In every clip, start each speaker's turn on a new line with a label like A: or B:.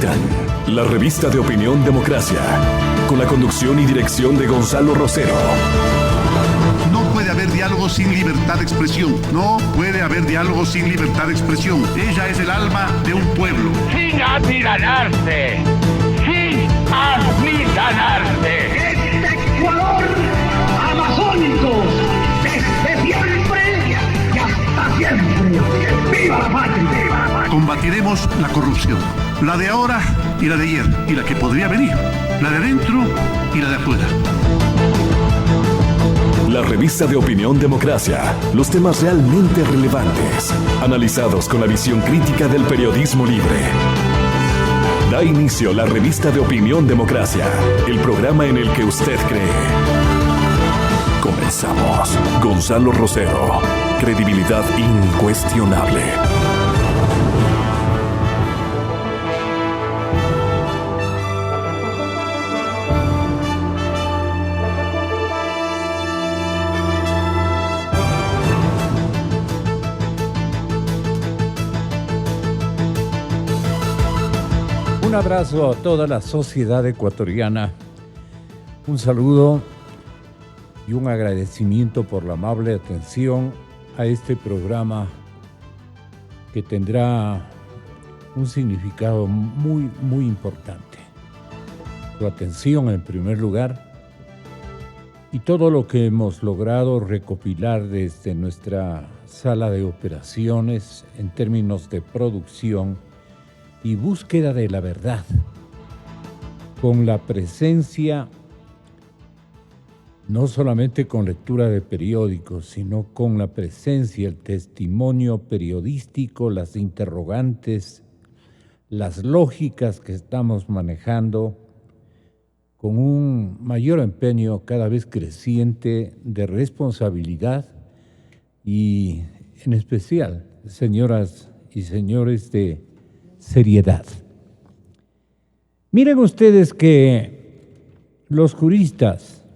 A: La revista de opinión Democracia, con la conducción y dirección de Gonzalo Rosero.
B: No puede haber diálogo sin libertad de expresión. No puede haber diálogo sin libertad de expresión. Ella es el alma de un pueblo.
C: Sin amilanarse. Sin amilanarse.
D: Este Ecuador amazónico, desde siempre y hasta siempre. ¡Viva la patria!
B: Combatiremos la corrupción. La de ahora y la de ayer. Y la que podría venir. La de adentro y la de afuera.
A: La revista de opinión Democracia. Los temas realmente relevantes. Analizados con la visión crítica del periodismo libre. Da inicio la revista de opinión Democracia. El programa en el que usted cree. Comenzamos. Gonzalo Rosero. Credibilidad incuestionable.
E: Un abrazo a toda la sociedad ecuatoriana, un saludo y un agradecimiento por la amable atención a este programa que tendrá un significado muy, muy importante. Su atención en primer lugar y todo lo que hemos logrado recopilar desde nuestra sala de operaciones en términos de producción y búsqueda de la verdad, con la presencia, no solamente con lectura de periódicos, sino con la presencia, el testimonio periodístico, las interrogantes, las lógicas que estamos manejando, con un mayor empeño cada vez creciente de responsabilidad y, en especial, señoras y señores, de seriedad. Miren ustedes que los juristas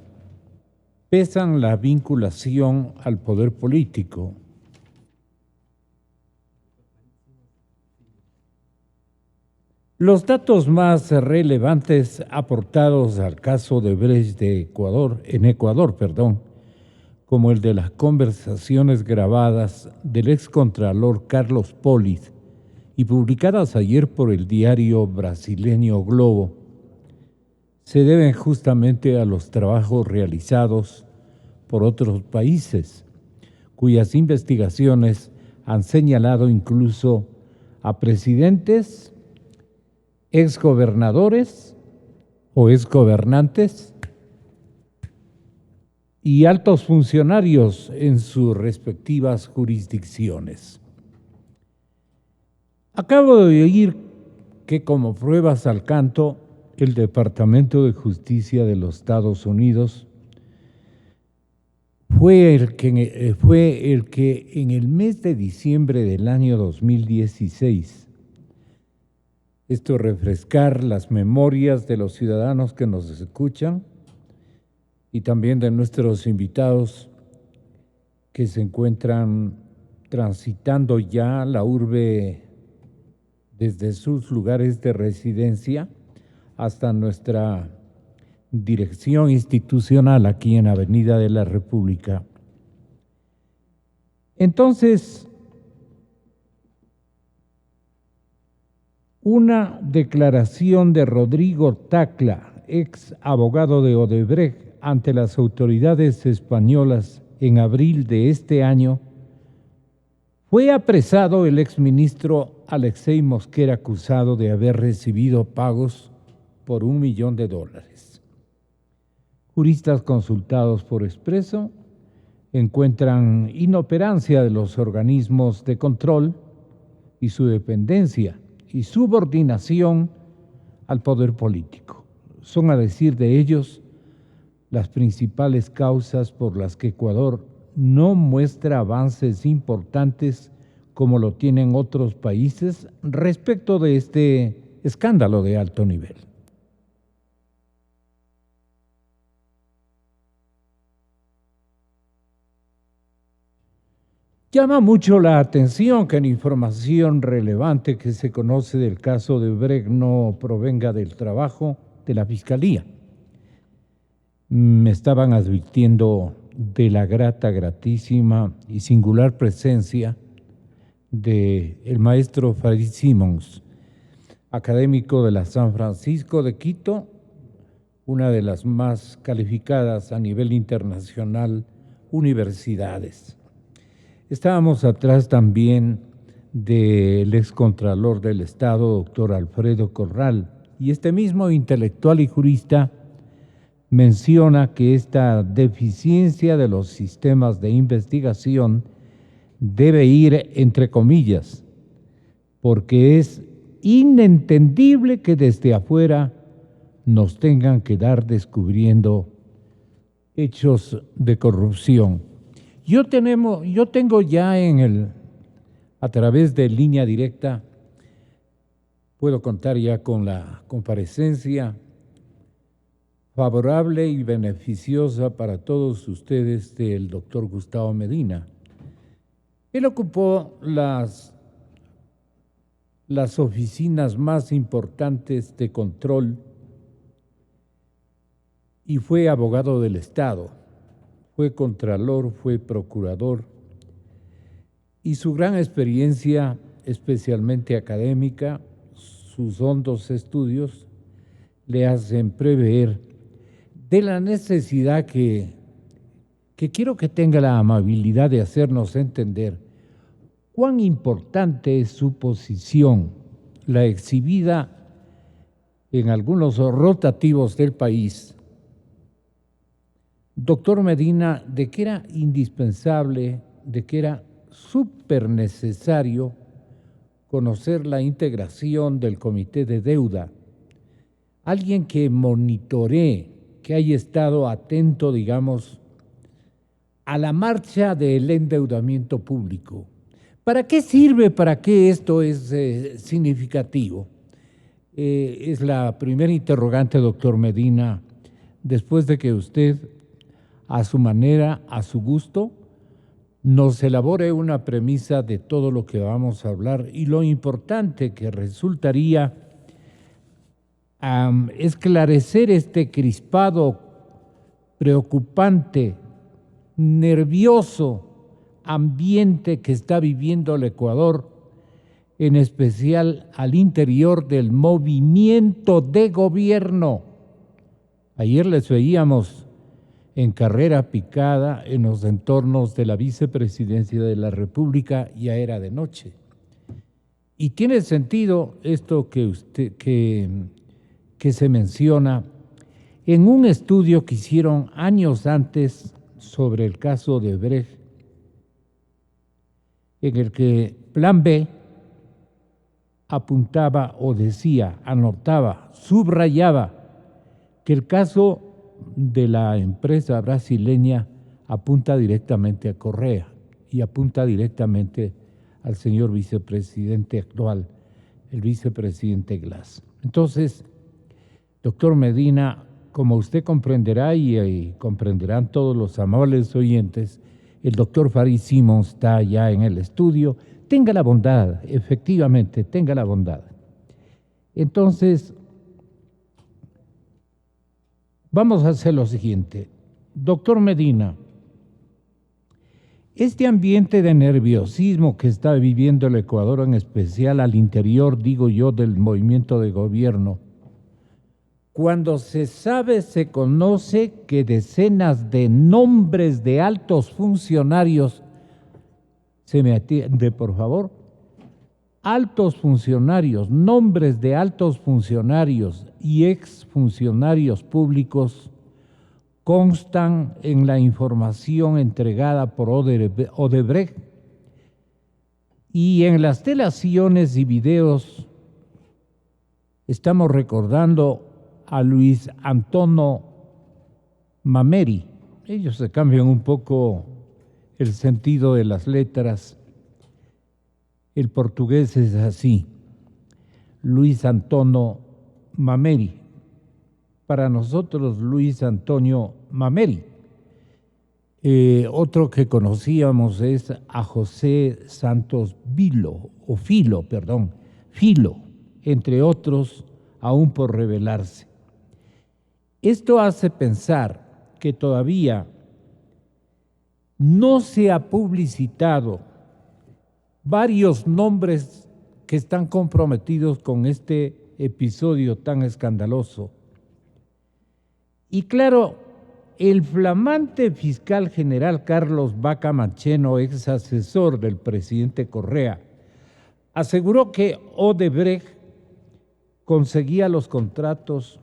E: pesan la vinculación al poder político. Los datos más relevantes aportados al caso de Brecht en Ecuador, como el de las conversaciones grabadas del excontralor Carlos Polis y publicadas ayer por el diario brasileño Globo, se deben justamente a los trabajos realizados por otros países, cuyas investigaciones han señalado incluso a presidentes, exgobernadores o exgobernantes y altos funcionarios en sus respectivas jurisdicciones. Acabo de oír que como pruebas al canto, el Departamento de Justicia de los Estados Unidos fue el que en el mes de diciembre del año 2016, esto refrescar las memorias de los ciudadanos que nos escuchan y también de nuestros invitados que se encuentran transitando ya la urbe desde sus lugares de residencia hasta nuestra dirección institucional aquí en Avenida de la República. Entonces, una declaración de Rodrigo Tacla, ex abogado de Odebrecht, ante las autoridades españolas en abril de este año. Fue apresado el exministro Alexei Mosquera acusado de haber recibido pagos por $1 millón. Juristas consultados por Expreso encuentran inoperancia de los organismos de control y su dependencia y subordinación al poder político. Son, a decir de ellos, las principales causas por las que Ecuador no muestra avances importantes como lo tienen otros países respecto de este escándalo de alto nivel. Llama mucho la atención que la información relevante que se conoce del caso de Brecht no provenga del trabajo de la Fiscalía. Me estaban advirtiendo de la gratísima y singular presencia del maestro Farid Simons, académico de la San Francisco de Quito, una de las más calificadas a nivel internacional universidades. Estábamos atrás también del excontralor del Estado, doctor Alfredo Corral, y este mismo intelectual y jurista menciona que esta deficiencia de los sistemas de investigación debe ir entre comillas, porque es inentendible que desde afuera nos tengan que dar descubriendo hechos de corrupción. Yo tengo ya a través de línea directa, puedo contar ya con la comparecencia favorable y beneficiosa para todos ustedes del doctor Gustavo Medina. Él ocupó las oficinas más importantes de control y fue abogado del Estado, fue contralor, fue procurador, y su gran experiencia, especialmente académica, sus hondos estudios, le hacen prever de la necesidad que quiero que tenga la amabilidad de hacernos entender cuán importante es su posición, la exhibida en algunos rotativos del país. Doctor Medina, de que era indispensable, de que era súper necesario conocer la integración del Comité de Deuda, alguien que monitoree, que haya estado atento, digamos, a la marcha del endeudamiento público. ¿Para qué sirve? ¿Para qué esto es significativo? Es la primera interrogante, doctor Medina, después de que usted, a su manera, a su gusto, nos elabore una premisa de todo lo que vamos a hablar y lo importante que resultaría esclarecer este crispado, preocupante, nervioso ambiente que está viviendo el Ecuador, en especial al interior del movimiento de gobierno. Ayer les veíamos en carrera picada en los entornos de la vicepresidencia de la República, ya era de noche. Y tiene sentido esto que se menciona en un estudio que hicieron años antes sobre el caso de Brecht, en el que Plan B apuntaba o decía, anotaba, subrayaba que el caso de la empresa brasileña apunta directamente a Correa y apunta directamente al señor vicepresidente actual, el vicepresidente Glass. Entonces, doctor Medina, como usted comprenderá y comprenderán todos los amables oyentes, el doctor Farid Simons está ya en el estudio. Tenga la bondad, efectivamente, tenga la bondad. Entonces, vamos a hacer lo siguiente. Doctor Medina, este ambiente de nerviosismo que está viviendo el Ecuador, en especial al interior, digo yo, del movimiento de gobierno, cuando se sabe, se conoce que decenas de nombres de altos funcionarios, ¿se me atiende, por favor? Altos funcionarios, nombres de altos funcionarios y exfuncionarios públicos constan en la información entregada por Odebrecht y en las delaciones y videos estamos recordando a Luis Antonio Mameri. Ellos se cambian un poco el sentido de las letras. El portugués es así, Luis Antonio Mameri. Para nosotros, Luis Antonio Mameri. Otro que conocíamos es a José Santos Filo, entre otros, aún por revelarse. Esto hace pensar que todavía no se ha publicitado varios nombres que están comprometidos con este episodio tan escandaloso. Y claro, el flamante fiscal general Carlos Vaca Mancheno, ex asesor del presidente Correa, aseguró que Odebrecht conseguía los contratos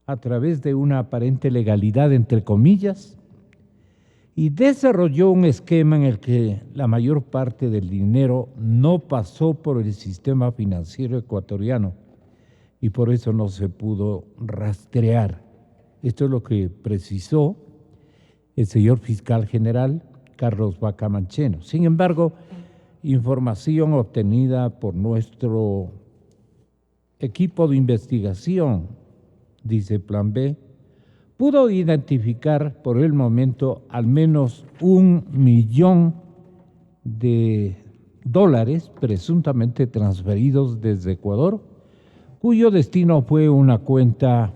E: a través de una aparente legalidad, entre comillas, y desarrolló un esquema en el que la mayor parte del dinero no pasó por el sistema financiero ecuatoriano y por eso no se pudo rastrear. Esto es lo que precisó el señor fiscal general Carlos Vaca Mancheno. Sin embargo, información obtenida por nuestro equipo de investigación, dice Plan B, pudo identificar por el momento al menos $1 millón presuntamente transferidos desde Ecuador, cuyo destino fue una cuenta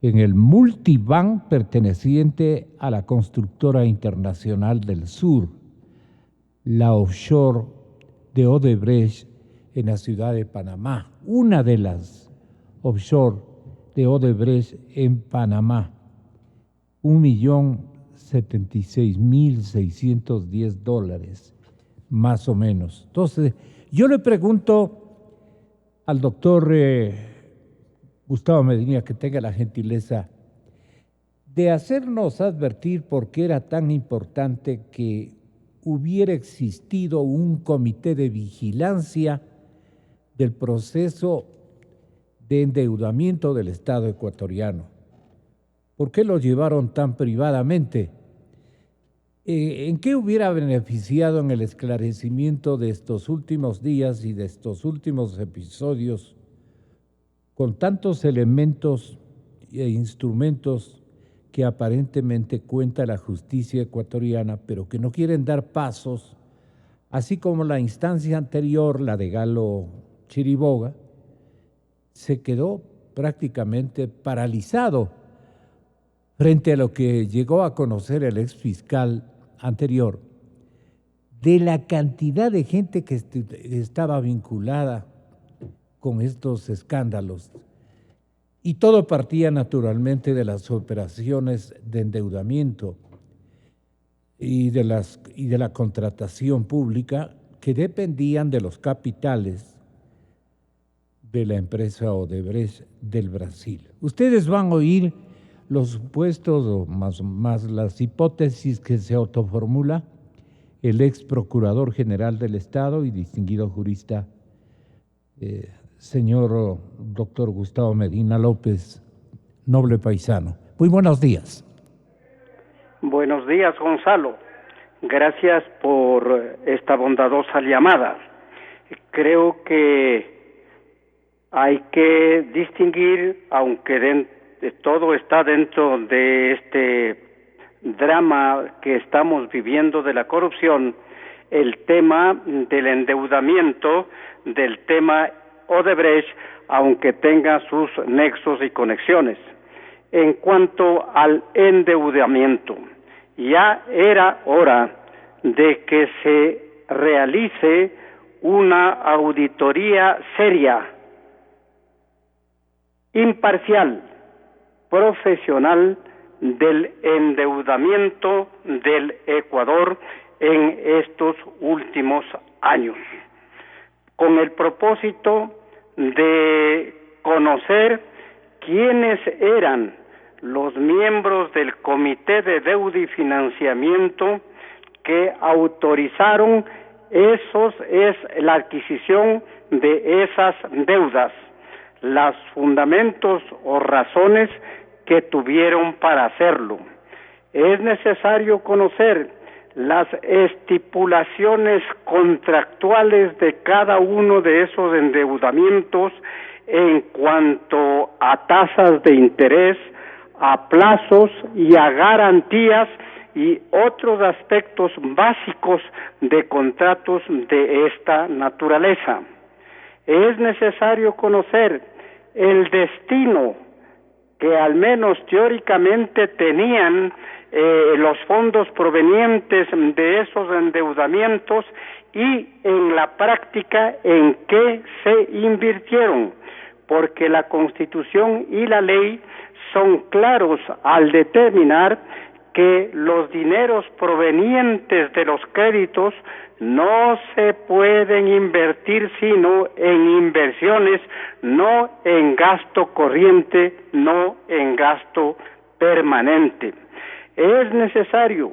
E: en el multibank perteneciente a la constructora internacional del sur, la offshore de Odebrecht en la ciudad de Panamá, una de las offshore de Odebrecht en Panamá, $1.076.610, más o menos. Entonces, yo le pregunto al doctor Gustavo Medina que tenga la gentileza de hacernos advertir por qué era tan importante que hubiera existido un comité de vigilancia del proceso de endeudamiento del Estado ecuatoriano. ¿Por qué lo llevaron tan privadamente? ¿En qué hubiera beneficiado en el esclarecimiento de estos últimos días y de estos últimos episodios con tantos elementos e instrumentos que aparentemente cuenta la justicia ecuatoriana, pero que no quieren dar pasos, así como la instancia anterior, la de Galo Chiriboga, se quedó prácticamente paralizado frente a lo que llegó a conocer el ex fiscal anterior, de la cantidad de gente que estaba vinculada con estos escándalos. Y todo partía naturalmente de las operaciones de endeudamiento y de la contratación pública que dependían de los capitales de la empresa Odebrecht del Brasil. Ustedes van a oír los supuestos o más las hipótesis que se autoformula el ex procurador general del Estado y distinguido jurista, señor doctor Gustavo Medina López, noble paisano. Muy buenos días.
F: Buenos días, Gonzalo. Gracias por esta bondadosa llamada. Creo que hay que distinguir, aunque todo está dentro de este drama que estamos viviendo de la corrupción, el tema del endeudamiento, del tema Odebrecht, aunque tenga sus nexos y conexiones. En cuanto al endeudamiento, ya era hora de que se realice una auditoría seria, imparcial, profesional del endeudamiento del Ecuador en estos últimos años, con el propósito de conocer quiénes eran los miembros del Comité de Deuda y Financiamiento que autorizaron la adquisición de esas deudas, los fundamentos o razones que tuvieron para hacerlo. Es necesario conocer las estipulaciones contractuales de cada uno de esos endeudamientos en cuanto a tasas de interés, a plazos y a garantías y otros aspectos básicos de contratos de esta naturaleza. Es necesario conocer el destino que al menos teóricamente tenían los fondos provenientes de esos endeudamientos y en la práctica en qué se invirtieron, porque la Constitución y la ley son claros al determinar que los dineros provenientes de los créditos no se pueden invertir sino en inversiones, no en gasto corriente, no en gasto permanente. Es necesario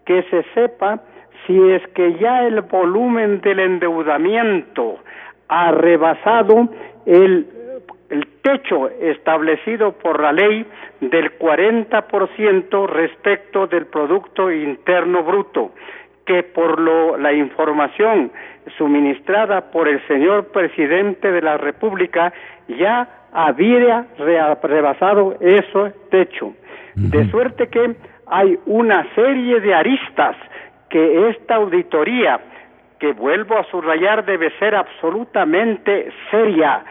F: que se sepa si es que ya el volumen del endeudamiento ha rebasado el techo establecido por la ley del 40% respecto del Producto Interno Bruto, que por la información suministrada por el señor presidente de la República ya había rebasado ese techo. De suerte que hay una serie de aristas que esta auditoría, que vuelvo a subrayar, debe ser absolutamente seria,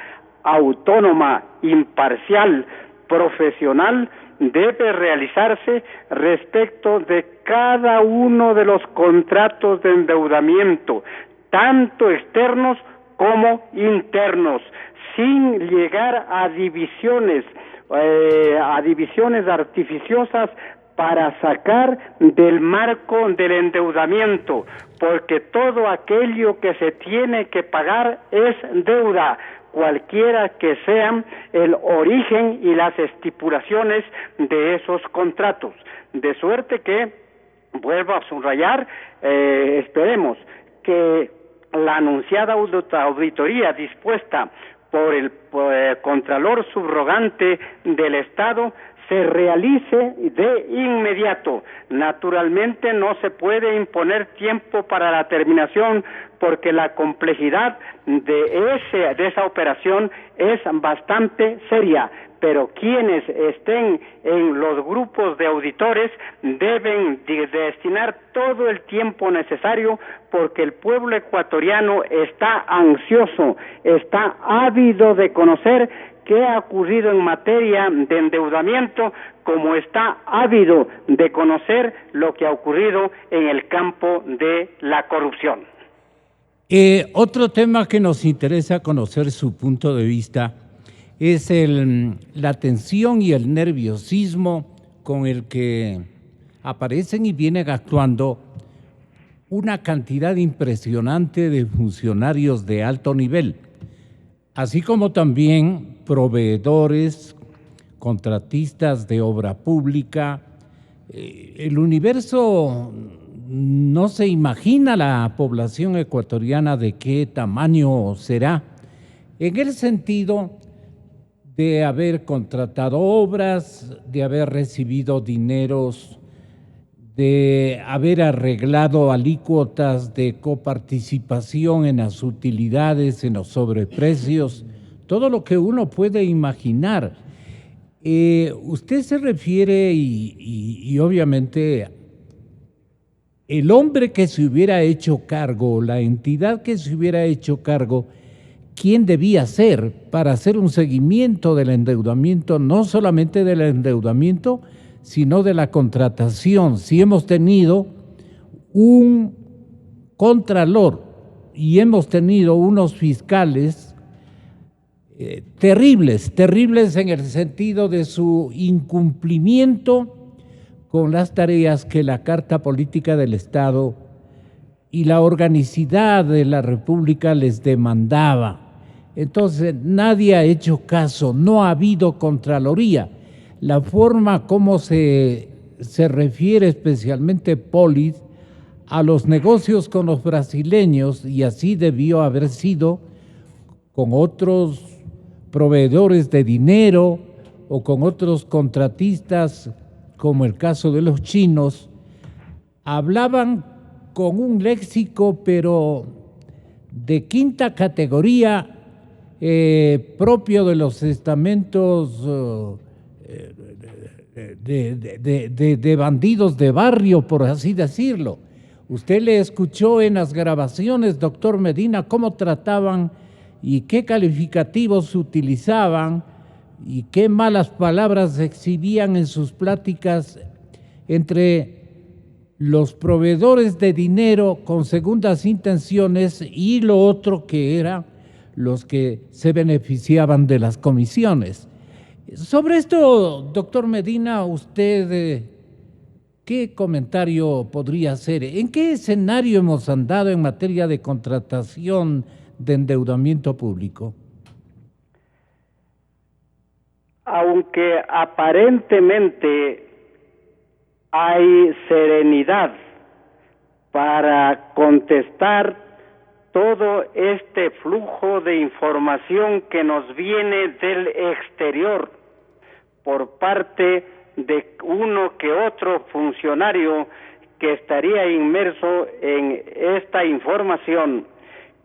F: autónoma, imparcial, profesional, debe realizarse respecto de cada uno de los contratos de endeudamiento, tanto externos como internos, sin llegar a divisiones artificiosas para sacar del marco del endeudamiento, porque todo aquello que se tiene que pagar es deuda, cualquiera que sean el origen y las estipulaciones de esos contratos. De suerte que, vuelvo a subrayar, esperemos que la anunciada auditoría dispuesta por el Contralor Subrogante del Estado se realice de inmediato. Naturalmente no se puede imponer tiempo para la terminación porque la complejidad de esa operación es bastante seria, pero quienes estén en los grupos de auditores deben destinar todo el tiempo necesario porque el pueblo ecuatoriano está ansioso, está ávido de conocer qué ha ocurrido en materia de endeudamiento, como está ávido de conocer lo que ha ocurrido en el campo de la corrupción.
E: Otro tema que nos interesa conocer su punto de vista es la tensión y el nerviosismo con el que aparecen y vienen actuando una cantidad impresionante de funcionarios de alto nivel, así como también proveedores, contratistas de obra pública. El universo no se imagina la población ecuatoriana de qué tamaño será, en el sentido de haber contratado obras, de haber recibido dineros, de haber arreglado alícuotas de coparticipación en las utilidades, en los sobreprecios, todo lo que uno puede imaginar. Usted se refiere y obviamente el hombre que se hubiera hecho cargo, la entidad que se hubiera hecho cargo, ¿quién debía ser para hacer un seguimiento del endeudamiento, no solamente del endeudamiento, sino de la contratación? Si hemos tenido un contralor y hemos tenido unos fiscales terribles en el sentido de su incumplimiento con las tareas que la Carta Política del Estado y la organicidad de la República les demandaba. Entonces nadie ha hecho caso, no ha habido Contraloría. La forma como se refiere especialmente Polis a los negocios con los brasileños, y así debió haber sido con otros proveedores de dinero o con otros contratistas, como el caso de los chinos, hablaban con un léxico pero de quinta categoría, propio de los estamentos de bandidos de barrio, por así decirlo. Usted le escuchó en las grabaciones, doctor Medina, cómo trataban y qué calificativos utilizaban y qué malas palabras exhibían en sus pláticas entre los proveedores de dinero con segundas intenciones y lo otro que era los que se beneficiaban de las comisiones. Sobre esto, doctor Medina, usted, ¿qué comentario podría hacer? ¿En qué escenario hemos andado en materia de contratación de endeudamiento público?
F: Aunque aparentemente hay serenidad para contestar todo este flujo de información que nos viene del exterior por parte de uno que otro funcionario que estaría inmerso en esta información,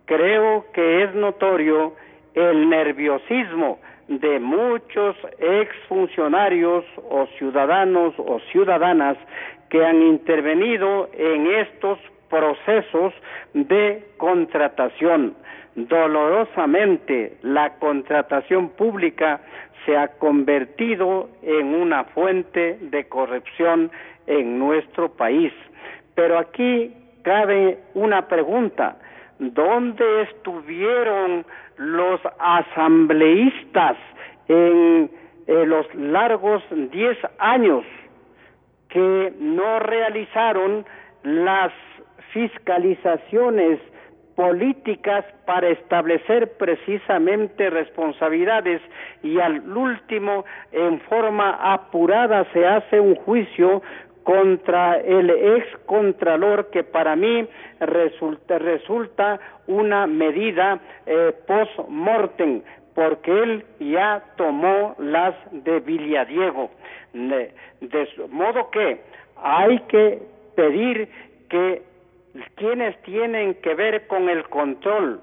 F: creo que es notorio el nerviosismo de muchos exfuncionarios o ciudadanos o ciudadanas que han intervenido en estos procesos de contratación. Dolorosamente, la contratación pública se ha convertido en una fuente de corrupción en nuestro país. Pero aquí cabe una pregunta: ¿dónde estuvieron los asambleístas en los largos 10 años que no realizaron las fiscalizaciones políticas para establecer precisamente responsabilidades, y al último, en forma apurada, se hace un juicio contra el ex contralor que para mí resulta una medida post-mortem, porque él ya tomó las de Villadiego, de modo que hay que pedir que quienes tienen que ver con el control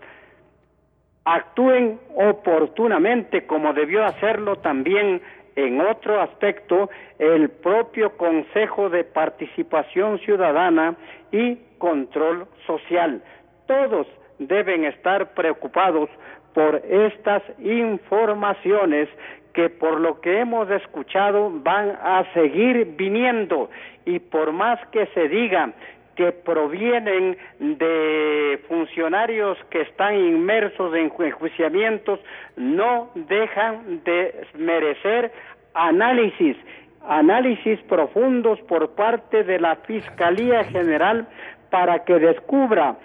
F: actúen oportunamente, como debió hacerlo también en otro aspecto el propio Consejo de Participación Ciudadana y Control Social. Todos deben estar preocupados por estas informaciones que, por lo que hemos escuchado, van a seguir viniendo, y por más que se diga que provienen de funcionarios que están inmersos en enjuiciamientos, no dejan de merecer análisis profundos por parte de la Fiscalía General para que descubra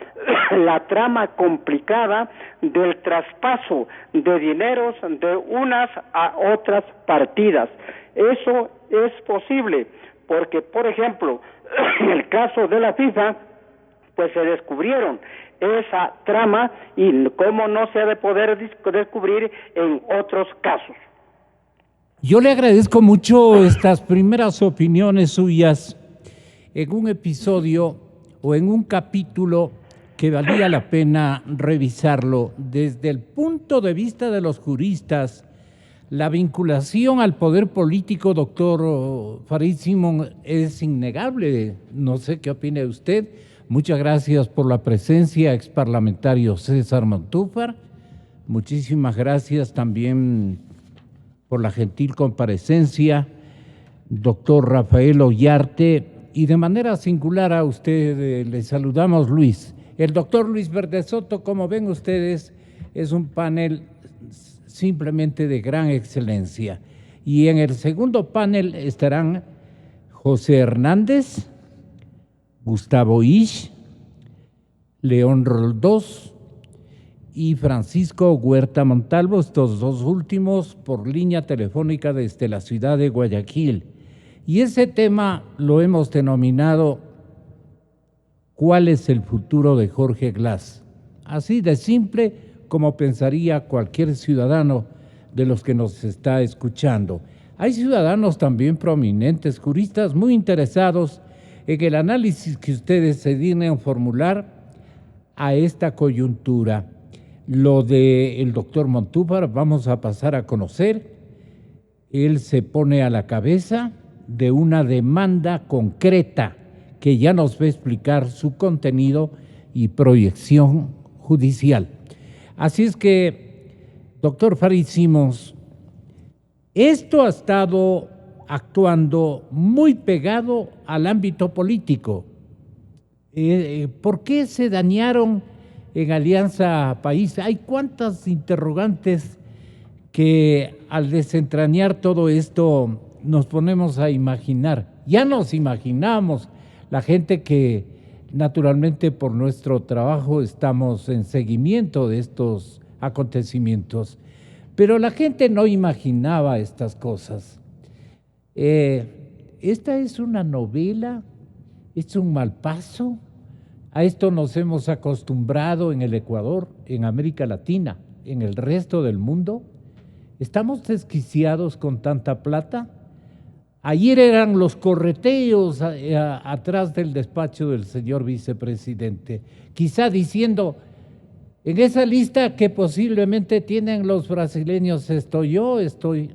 F: la trama complicada del traspaso de dineros de unas a otras partidas. Eso es posible porque, por ejemplo, en el caso de la FIFA, pues se descubrieron esa trama, y cómo no se ha de poder descubrir en otros casos.
E: Yo le agradezco mucho estas primeras opiniones suyas en un episodio o en un capítulo que valía la pena revisarlo desde el punto de vista de los juristas. La vinculación al poder político, doctor Farid Simón, es innegable. No sé qué opina usted. Muchas gracias por la presencia, exparlamentario César Montúfar. Muchísimas gracias también por la gentil comparecencia, doctor Rafael Ollarte. Y de manera singular a usted le saludamos, Luis. El doctor Luis Verdesoto, como ven ustedes, es un panel simplemente de gran excelencia. Y en el segundo panel estarán José Hernández, Gustavo Isch, León Roldós y Francisco Huerta Montalvo, estos dos últimos por línea telefónica desde la ciudad de Guayaquil. Y ese tema lo hemos denominado ¿cuál es el futuro de Jorge Glass? Así de simple como pensaría cualquier ciudadano de los que nos está escuchando. Hay ciudadanos también prominentes, juristas muy interesados en el análisis que ustedes se dignen formular a esta coyuntura. Lo del doctor Montúfar vamos a pasar a conocer. Él se pone a la cabeza de una demanda concreta que ya nos va a explicar su contenido y proyección judicial. Así es que, doctor Farid Simons, esto ha estado actuando muy pegado al ámbito político. ¿Por qué se dañaron en Alianza País? Hay cuántas interrogantes que al desentrañar todo esto nos ponemos a imaginar. Ya nos imaginamos, la gente que naturalmente por nuestro trabajo estamos en seguimiento de estos acontecimientos, pero la gente no imaginaba estas cosas. Esta es una novela, es un mal paso. A esto nos hemos acostumbrado en el Ecuador, en América Latina, en el resto del mundo. ¿Estamos desquiciados con tanta plata? Ayer eran los correteos atrás del despacho del señor vicepresidente, quizá diciendo, en esa lista que posiblemente tienen los brasileños estoy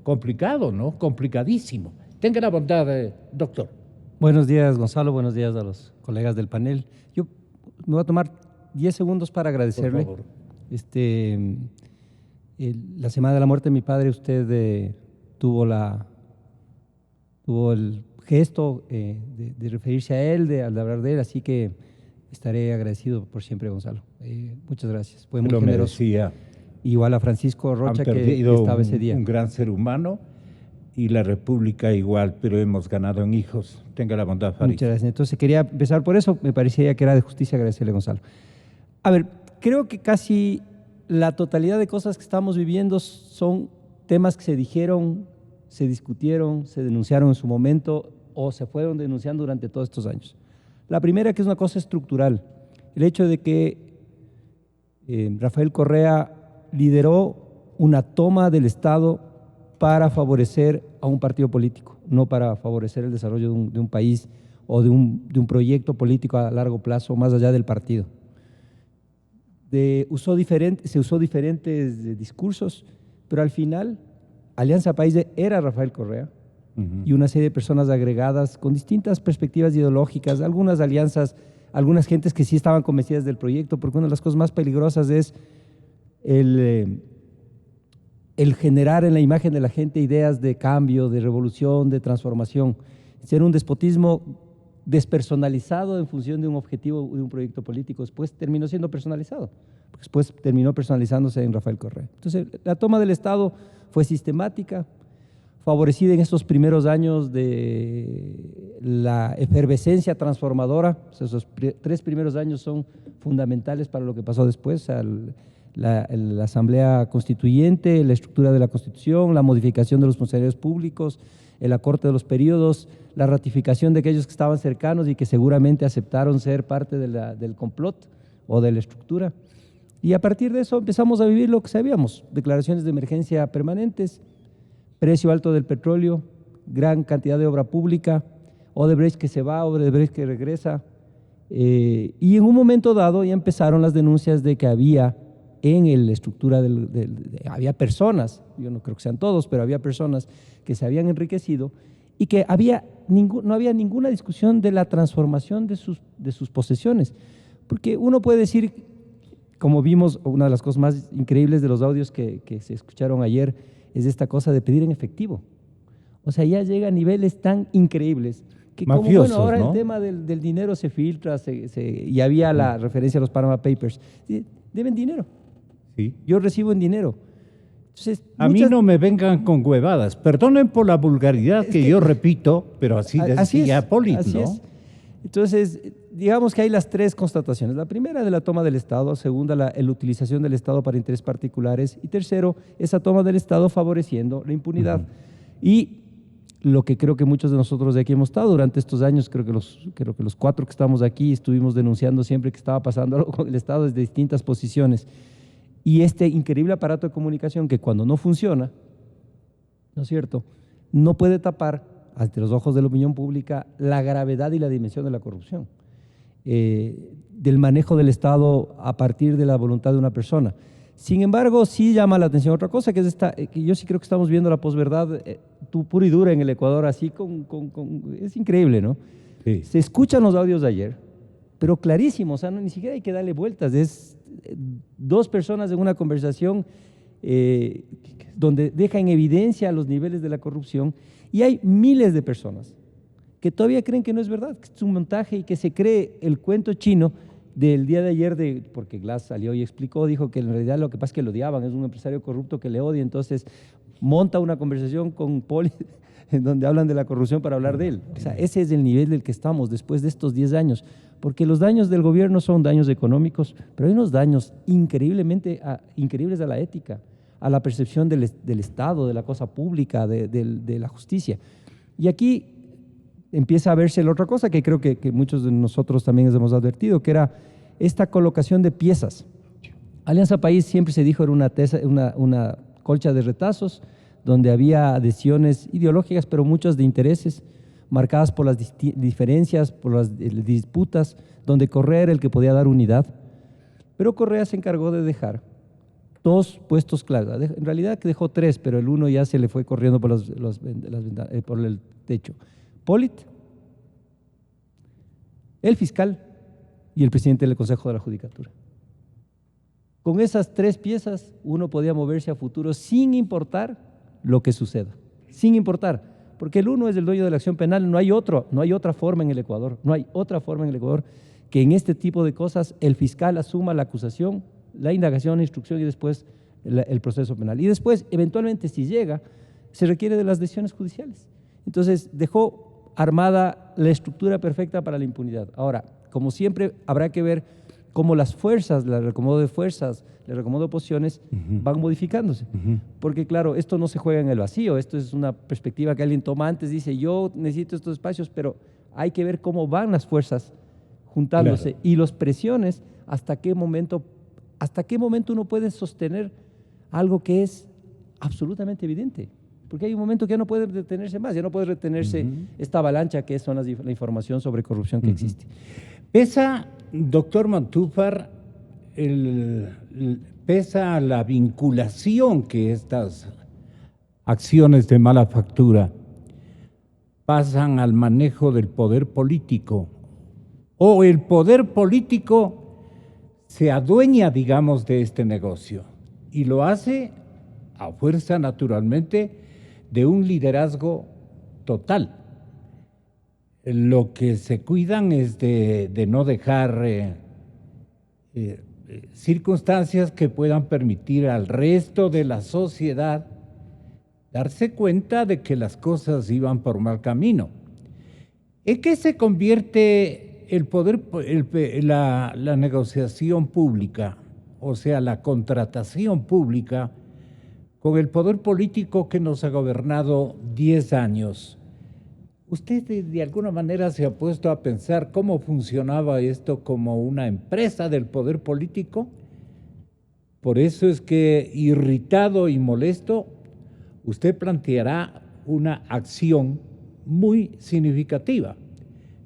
E: complicado, ¿no? Complicadísimo. Tenga la bondad, doctor.
G: Buenos días, Gonzalo, buenos días a los colegas del panel. Yo me voy a tomar 10 segundos para agradecerle.
E: Por favor.
G: La semana de la muerte de mi padre, usted tuvo el gesto de referirse a él, de hablar de él, así que estaré agradecido por siempre, Gonzalo. Muchas gracias, fue muy generoso.
E: Merecía.
G: Igual a Francisco Rocha, que estaba ese día.
E: Un gran ser humano, y la República igual, pero hemos ganado en hijos. Tenga la bondad, Farid.
G: Muchas gracias. Entonces quería empezar por eso, me parecía que era de justicia agradecerle, Gonzalo. A ver, creo que casi la totalidad de cosas que estamos viviendo son temas que se dijeron, se discutieron, se denunciaron en su momento o se fueron denunciando durante todos estos años. La primera, que es una cosa estructural, el hecho de que Rafael Correa lideró una toma del Estado para favorecer a un partido político, no para favorecer el desarrollo de un país o de un proyecto político a largo plazo, más allá del partido. Se usó diferentes discursos, pero al final Alianza País era Rafael Correa y una serie de personas agregadas con distintas perspectivas ideológicas, algunas alianzas, algunas gentes que sí estaban convencidas del proyecto, porque una de las cosas más peligrosas es el generar en la imagen de la gente ideas de cambio, de revolución, de transformación, ser un despotismo despersonalizado en función de un objetivo de un proyecto político. Después terminó siendo personalizado, después terminó personalizándose en Rafael Correa. Entonces, la toma del Estado fue sistemática, favorecida en estos primeros años de la efervescencia transformadora. O sea, esos 3 primeros años son fundamentales para lo que pasó después, la Asamblea Constituyente, la estructura de la Constitución, la modificación de los funcionarios públicos, el acorte de los periodos, la ratificación de aquellos que estaban cercanos y que seguramente aceptaron ser parte del complot o de la estructura. Y a partir de eso empezamos a vivir lo que sabíamos: declaraciones de emergencia permanentes, precio alto del petróleo, gran cantidad de obra pública, Odebrecht que se va, Odebrecht que regresa. Y en un momento dado ya empezaron las denuncias de que había en la estructura había personas, yo no creo que sean todos, pero había personas que se habían enriquecido y que no había ninguna discusión de la transformación de sus posesiones. Porque uno puede decir, como vimos, una de las cosas más increíbles de los audios que se escucharon ayer es esta cosa de pedir en efectivo. O sea, ya llega a niveles tan increíbles que
E: mafiosos,
G: como, bueno, ahora
E: ¿no?
G: El tema del dinero se filtra, y había la referencia a los Panama Papers. Deben dinero.
E: Sí.
G: Yo recibo en dinero. Entonces,
E: A mí no me vengan con huevadas. Perdonen por la vulgaridad que yo repito, pero así decía Polit,
G: así
E: ¿no?
G: es. Entonces, digamos que hay las 3 constataciones. La primera, de la toma del Estado. Segunda, la utilización del Estado para intereses particulares. Y tercero, esa toma del Estado favoreciendo la impunidad. Y lo que creo que muchos de nosotros de aquí hemos estado durante estos años, creo que los 4 que estamos aquí estuvimos denunciando siempre que estaba pasando algo con el Estado desde distintas posiciones. Y este increíble aparato de comunicación que cuando no funciona, ¿no es cierto?, no puede tapar ante los ojos de la opinión pública la gravedad y la dimensión de la corrupción, del manejo del Estado a partir de la voluntad de una persona. Sin embargo, sí llama la atención otra cosa, que es que yo sí creo que estamos viendo la posverdad pura y dura en el Ecuador, así es increíble, ¿no?
E: Sí.
G: Se escuchan los audios de ayer, pero clarísimo, o sea, ni siquiera hay que darle vueltas, es dos personas en una conversación donde deja en evidencia los niveles de la corrupción, y hay miles de personas que todavía creen que no es verdad, que es un montaje y que se cree el cuento chino del día de ayer, porque Glass salió y explicó, dijo que en realidad lo que pasa es que lo odiaban, es un empresario corrupto que le odia, entonces monta una conversación con Poli en donde hablan de la corrupción para hablar de él. O sea, ese es el nivel del que estamos después de estos 10 años, porque los daños del gobierno son daños económicos, pero hay unos daños increíbles a la ética, a la percepción del Estado, de la cosa pública, de la justicia. Y aquí empieza a verse la otra cosa que creo que muchos de nosotros también hemos advertido, que era esta colocación de piezas. Alianza País siempre se dijo era una colcha de retazos donde había adhesiones ideológicas, pero muchas de intereses, marcadas por las diferencias, por las disputas, donde Correa era el que podía dar unidad. Pero Correa se encargó de dejar 2 puestos claves. En realidad dejó 3, pero el uno ya se le fue corriendo por el techo. Polit, el fiscal y el presidente del Consejo de la Judicatura. Con esas 3 piezas uno podía moverse a futuro sin importar lo que suceda, sin importar, porque el uno es el dueño de la acción penal, no hay otra forma en el Ecuador, que en este tipo de cosas el fiscal asuma la acusación, la indagación, la instrucción y después el proceso penal. Y después, eventualmente, si llega, se requiere de las decisiones judiciales. Entonces, dejó armada la estructura perfecta para la impunidad. Ahora, como siempre, habrá que ver cómo las fuerzas, el reacomodo de fuerzas, el reacomodo de posiciones van modificándose. Porque claro, esto no se juega en el vacío, esto es una perspectiva que alguien toma antes, dice yo necesito estos espacios, pero hay que ver cómo van las fuerzas juntándose y los presiones, hasta qué momento uno puede sostener algo que es absolutamente evidente. Porque hay un momento que ya no puede detenerse más, ya no puede retenerse esta avalancha que son la información sobre corrupción que existe.
E: Pesa, doctor Montúfar, pesa la vinculación que estas acciones de mala factura pasan al manejo del poder político, o el poder político se adueña, digamos, de este negocio y lo hace a fuerza, naturalmente, de un liderazgo total. Lo que se cuidan es de no dejar circunstancias que puedan permitir al resto de la sociedad darse cuenta de que las cosas iban por mal camino. ¿En qué se convierte el poder, la negociación pública, o sea, la contratación pública, con el poder político que nos ha gobernado 10 años? ¿Usted de alguna manera se ha puesto a pensar cómo funcionaba esto como una empresa del poder político? Por eso es que, irritado y molesto, usted planteará una acción muy significativa,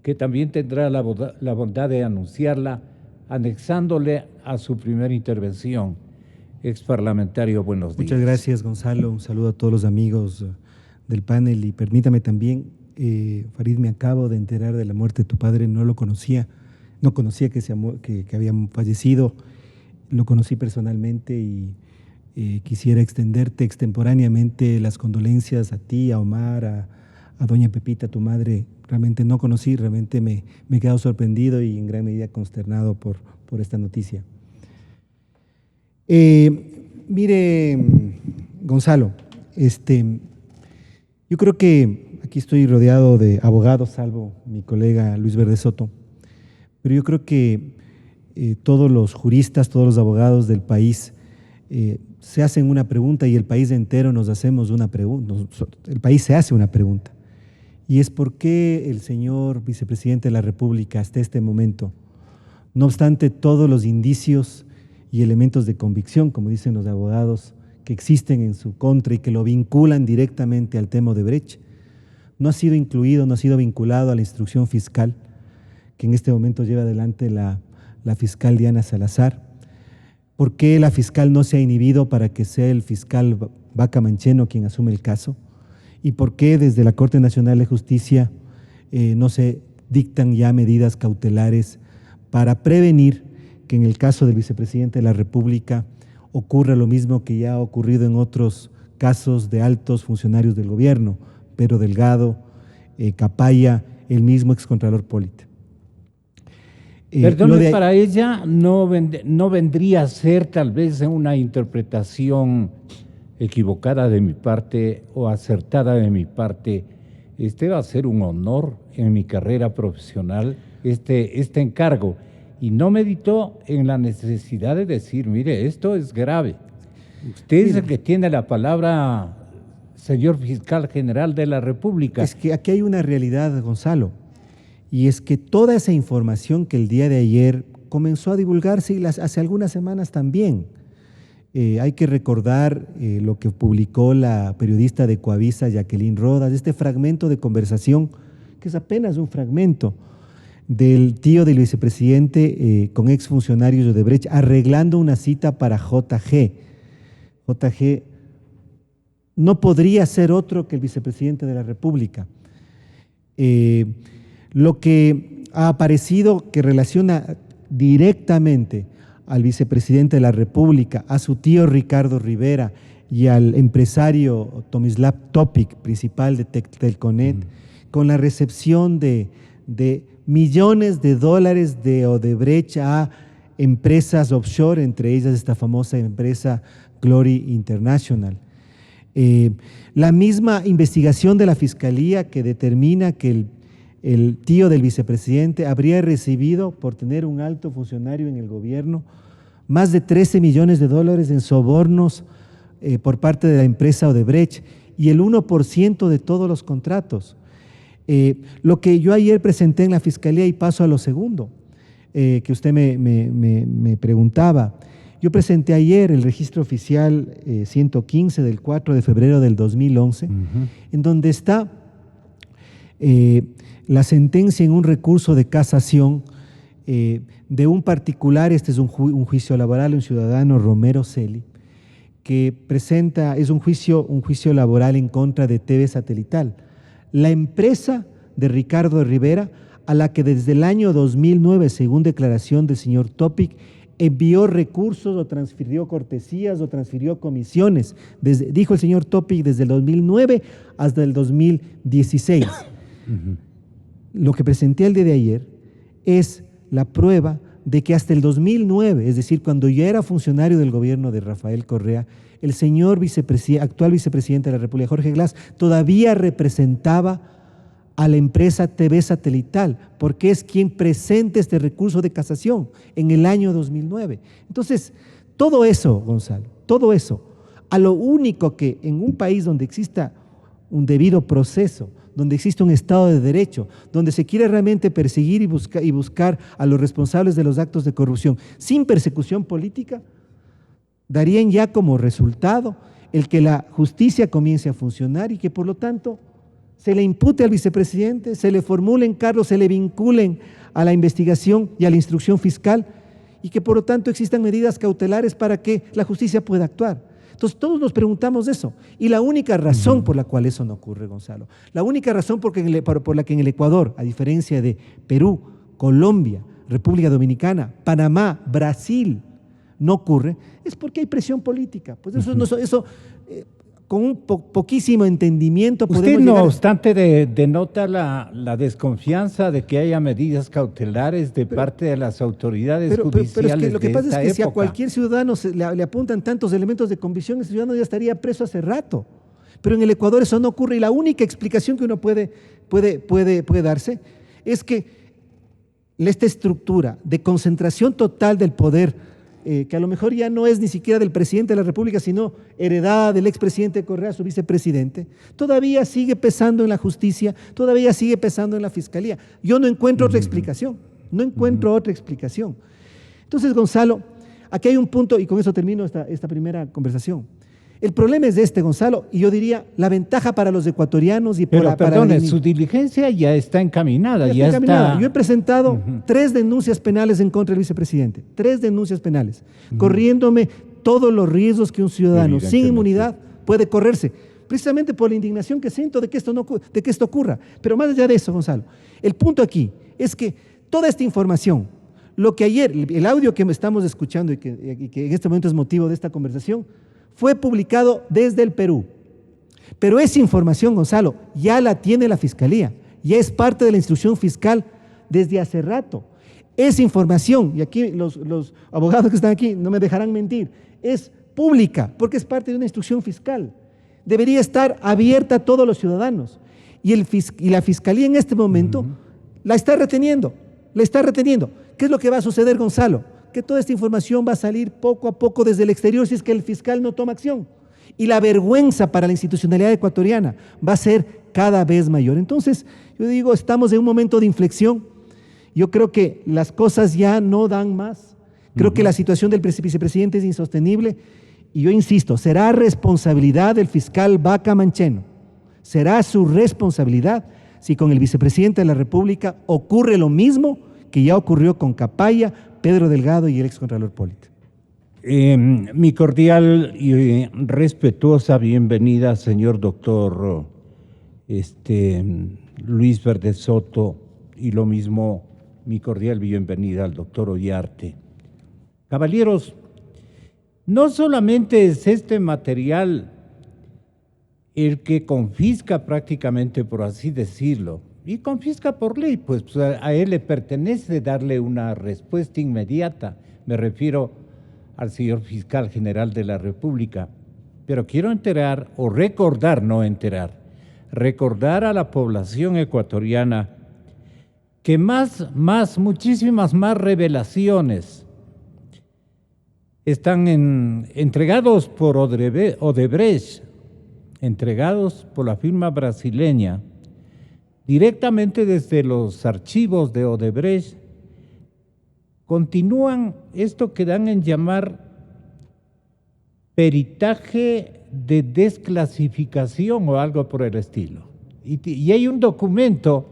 E: que también tendrá la bondad de anunciarla anexándole a su primera intervención. Exparlamentario, buenos días.
H: Muchas gracias, Gonzalo. Un saludo a todos los amigos del panel y permítame también, Farid, me acabo de enterar de la muerte de tu padre, no lo conocía, no conocía que había fallecido, lo conocí personalmente y quisiera extenderte extemporáneamente las condolencias a ti, a Omar, a doña Pepita, tu madre. Realmente no conocí, realmente me he quedado sorprendido y en gran medida consternado por esta noticia. Mire, Gonzalo, yo creo que aquí estoy rodeado de abogados, salvo mi colega Luis Verde Soto, pero yo creo que todos los juristas, todos los abogados del país se hacen una pregunta y el país entero nos hacemos una pregunta, el país se hace una pregunta, y es por qué el señor vicepresidente de la República hasta este momento, no obstante todos los indicios y elementos de convicción, como dicen los abogados, que existen en su contra y que lo vinculan directamente al tema de Odebrecht, no ha sido incluido, no ha sido vinculado a la instrucción fiscal que en este momento lleva adelante la fiscal Diana Salazar. ¿Por qué la fiscal no se ha inhibido para que sea el fiscal Vaca Mancheno quien asume el caso? ¿Y por qué desde la Corte Nacional de Justicia no se dictan ya medidas cautelares para prevenir que en el caso del vicepresidente de la República ocurra lo mismo que ya ha ocurrido en otros casos de altos funcionarios del gobierno, Pedro Delgado, Capaya, el mismo excontralor Polita?
E: Perdón, para ella no vendría a ser tal vez una interpretación equivocada de mi parte o acertada de mi parte. Va a ser un honor en mi carrera profesional este encargo. Y no meditó en la necesidad de decir, mire, esto es grave. Usted es el que tiene la palabra, señor fiscal general de la República.
H: Es que aquí hay una realidad, Gonzalo, y es que toda esa información que el día de ayer comenzó a divulgarse y hace algunas semanas también. Hay que recordar lo que publicó la periodista de Coavisa, Jacqueline Rodas, este fragmento de conversación, que es apenas un fragmento, del tío del vicepresidente con exfuncionarios de Odebrecht arreglando una cita para JG. JG no podría ser otro que el vicepresidente de la República. Lo que ha aparecido que relaciona directamente al vicepresidente de la República, a su tío Ricardo Rivera y al empresario Tomislav Topic, principal de Telconet, con la recepción de millones de dólares de Odebrecht a empresas offshore, entre ellas esta famosa empresa Glory International. La misma investigación de la Fiscalía que determina que el tío del vicepresidente habría recibido, por tener un alto funcionario en el gobierno, más de 13 millones de dólares en sobornos por parte de la empresa Odebrecht y el 1% de todos los contratos. Lo que yo ayer presenté en la Fiscalía, y paso a lo segundo, que usted me preguntaba. Yo presenté ayer el registro oficial 115 del 4 de febrero del 2011, en donde está la sentencia en un recurso de casación de un particular. Este es un juicio laboral, un ciudadano, Romero Celi, que presenta, es un juicio laboral en contra de TV Satelital, la empresa de Ricardo Rivera, a la que desde el año 2009, según declaración del señor Topic, envió recursos o transfirió cortesías o transfirió comisiones, dijo el señor Topic, desde el 2009 hasta el 2016. Lo que presenté el día de ayer es la prueba de que hasta el 2009, es decir, cuando ya era funcionario del gobierno de Rafael Correa, el señor actual vicepresidente de la República, Jorge Glass, todavía representaba a la empresa TV Satelital, porque es quien presenta este recurso de casación en el año 2009. Entonces, todo eso, Gonzalo, todo eso, a lo único que en un país donde exista un debido proceso, donde existe un Estado de Derecho, donde se quiere realmente perseguir y buscar a los responsables de los actos de corrupción sin persecución política, darían ya como resultado el que la justicia comience a funcionar y que por lo tanto se le impute al vicepresidente, se le formulen cargos, se le vinculen a la investigación y a la instrucción fiscal y que por lo tanto existan medidas cautelares para que la justicia pueda actuar. Entonces todos nos preguntamos eso y la única razón por la cual eso no ocurre, Gonzalo, la única razón por la que en el Ecuador, a diferencia de Perú, Colombia, República Dominicana, Panamá, Brasil, no ocurre, es porque hay presión política. Pues eso con un poquísimo entendimiento podemos
E: llegar.
H: Usted,
E: no obstante, denota la desconfianza de que haya medidas cautelares de parte de las autoridades judiciales. Pero es que
H: lo que pasa es que
E: época,
H: si a cualquier ciudadano le apuntan tantos elementos de convicción, ese ciudadano ya estaría preso hace rato. Pero en el Ecuador eso no ocurre y la única explicación que uno puede darse es que esta estructura de concentración total del poder, que a lo mejor ya no es ni siquiera del presidente de la República, sino heredada del expresidente Correa, su vicepresidente, todavía sigue pesando en la justicia, todavía sigue pesando en la fiscalía. Yo no encuentro otra explicación, otra explicación. Entonces, Gonzalo, aquí hay un punto, y con eso termino esta primera conversación. El problema es este, Gonzalo, y yo diría la ventaja para los ecuatorianos y
E: Pero
H: para
E: perdone, su diligencia ya está encaminada.
H: Ya está encaminada. Yo he presentado 3 denuncias penales en contra del vicepresidente, 3 denuncias penales, corriéndome todos los riesgos que un ciudadano sin inmunidad puede correrse, precisamente por la indignación que siento de que esto ocurra. Pero más allá de eso, Gonzalo, el punto aquí es que toda esta información, lo que ayer, el audio que estamos escuchando y que en este momento es motivo de esta conversación, fue publicado desde el Perú. Pero esa información, Gonzalo, ya la tiene la Fiscalía, ya es parte de la instrucción fiscal desde hace rato. Esa información, y aquí los abogados que están aquí no me dejarán mentir, es pública porque es parte de una instrucción fiscal. Debería estar abierta a todos los ciudadanos. Y la Fiscalía en este momento la está reteniendo. ¿Qué es lo que va a suceder, Gonzalo? Que toda esta información va a salir poco a poco desde el exterior si es que el fiscal no toma acción. Y la vergüenza para la institucionalidad ecuatoriana va a ser cada vez mayor. Entonces, yo digo, estamos en un momento de inflexión. Yo creo que las cosas ya no dan más. Creo que la situación del vicepresidente es insostenible. Y yo insisto, será responsabilidad del fiscal Vaca Mancheno. Será su responsabilidad si con el vicepresidente de la República ocurre lo mismo que ya ocurrió con Capaya, Pedro Delgado y el excontralor Polito.
E: Mi cordial y respetuosa bienvenida, señor doctor Luis Verde Soto, y lo mismo mi cordial bienvenida al doctor Ollarte. Caballeros, no solamente es este material el que confisca prácticamente, por así decirlo, y confisca por ley, pues a él le pertenece darle una respuesta inmediata. Me refiero al señor fiscal general de la República. Pero quiero recordar a la población ecuatoriana que muchísimas más revelaciones están entregados por Odebrecht, entregados por la firma brasileña, directamente desde los archivos de Odebrecht. Continúan esto que dan en llamar peritaje de desclasificación o algo por el estilo. Y hay un documento,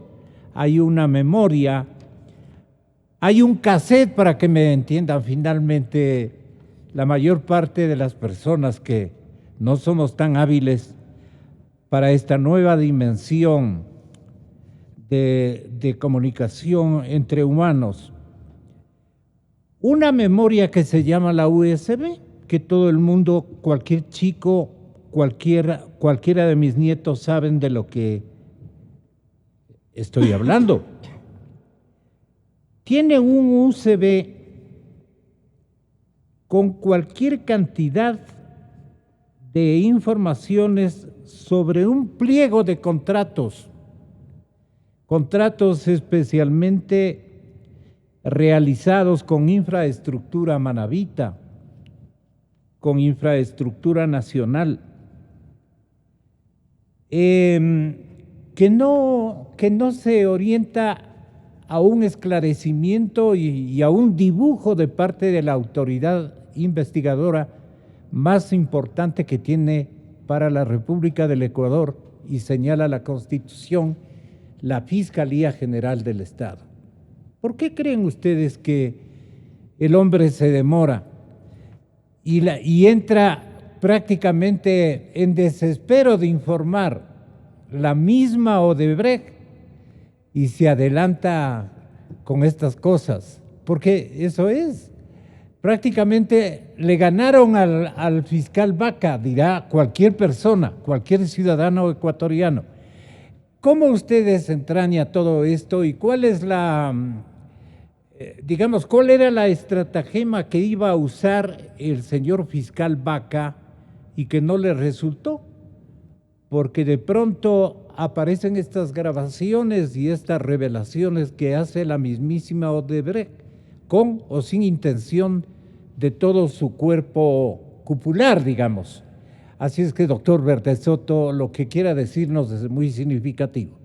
E: hay una memoria, hay un cassette, para que me entiendan finalmente la mayor parte de las personas que no somos tan hábiles para esta nueva dimensión de comunicación entre humanos. Una memoria que se llama la USB, que todo el mundo, cualquier chico, cualquiera de mis nietos saben de lo que estoy hablando. Tiene un USB con cualquier cantidad de informaciones sobre un pliego de contratos especialmente realizados con infraestructura manabita, con infraestructura nacional, que no se orienta a un esclarecimiento y a un dibujo de parte de la autoridad investigadora más importante que tiene para la República del Ecuador, y señala la Constitución, la Fiscalía General del Estado. ¿Por qué creen ustedes que el hombre se demora y entra prácticamente en desespero de informar la misma Odebrecht y se adelanta con estas cosas? Porque eso es, prácticamente le ganaron al fiscal Vaca, dirá cualquier persona, cualquier ciudadano ecuatoriano. ¿Cómo usted desentraña todo esto y cuál es cuál era la estratagema que iba a usar el señor fiscal Vaca y que no le resultó? Porque de pronto aparecen estas grabaciones y estas revelaciones que hace la mismísima Odebrecht, con o sin intención de todo su cuerpo cupular, digamos. Así es que, doctor Verde Soto, lo que quiera decirnos es muy significativo.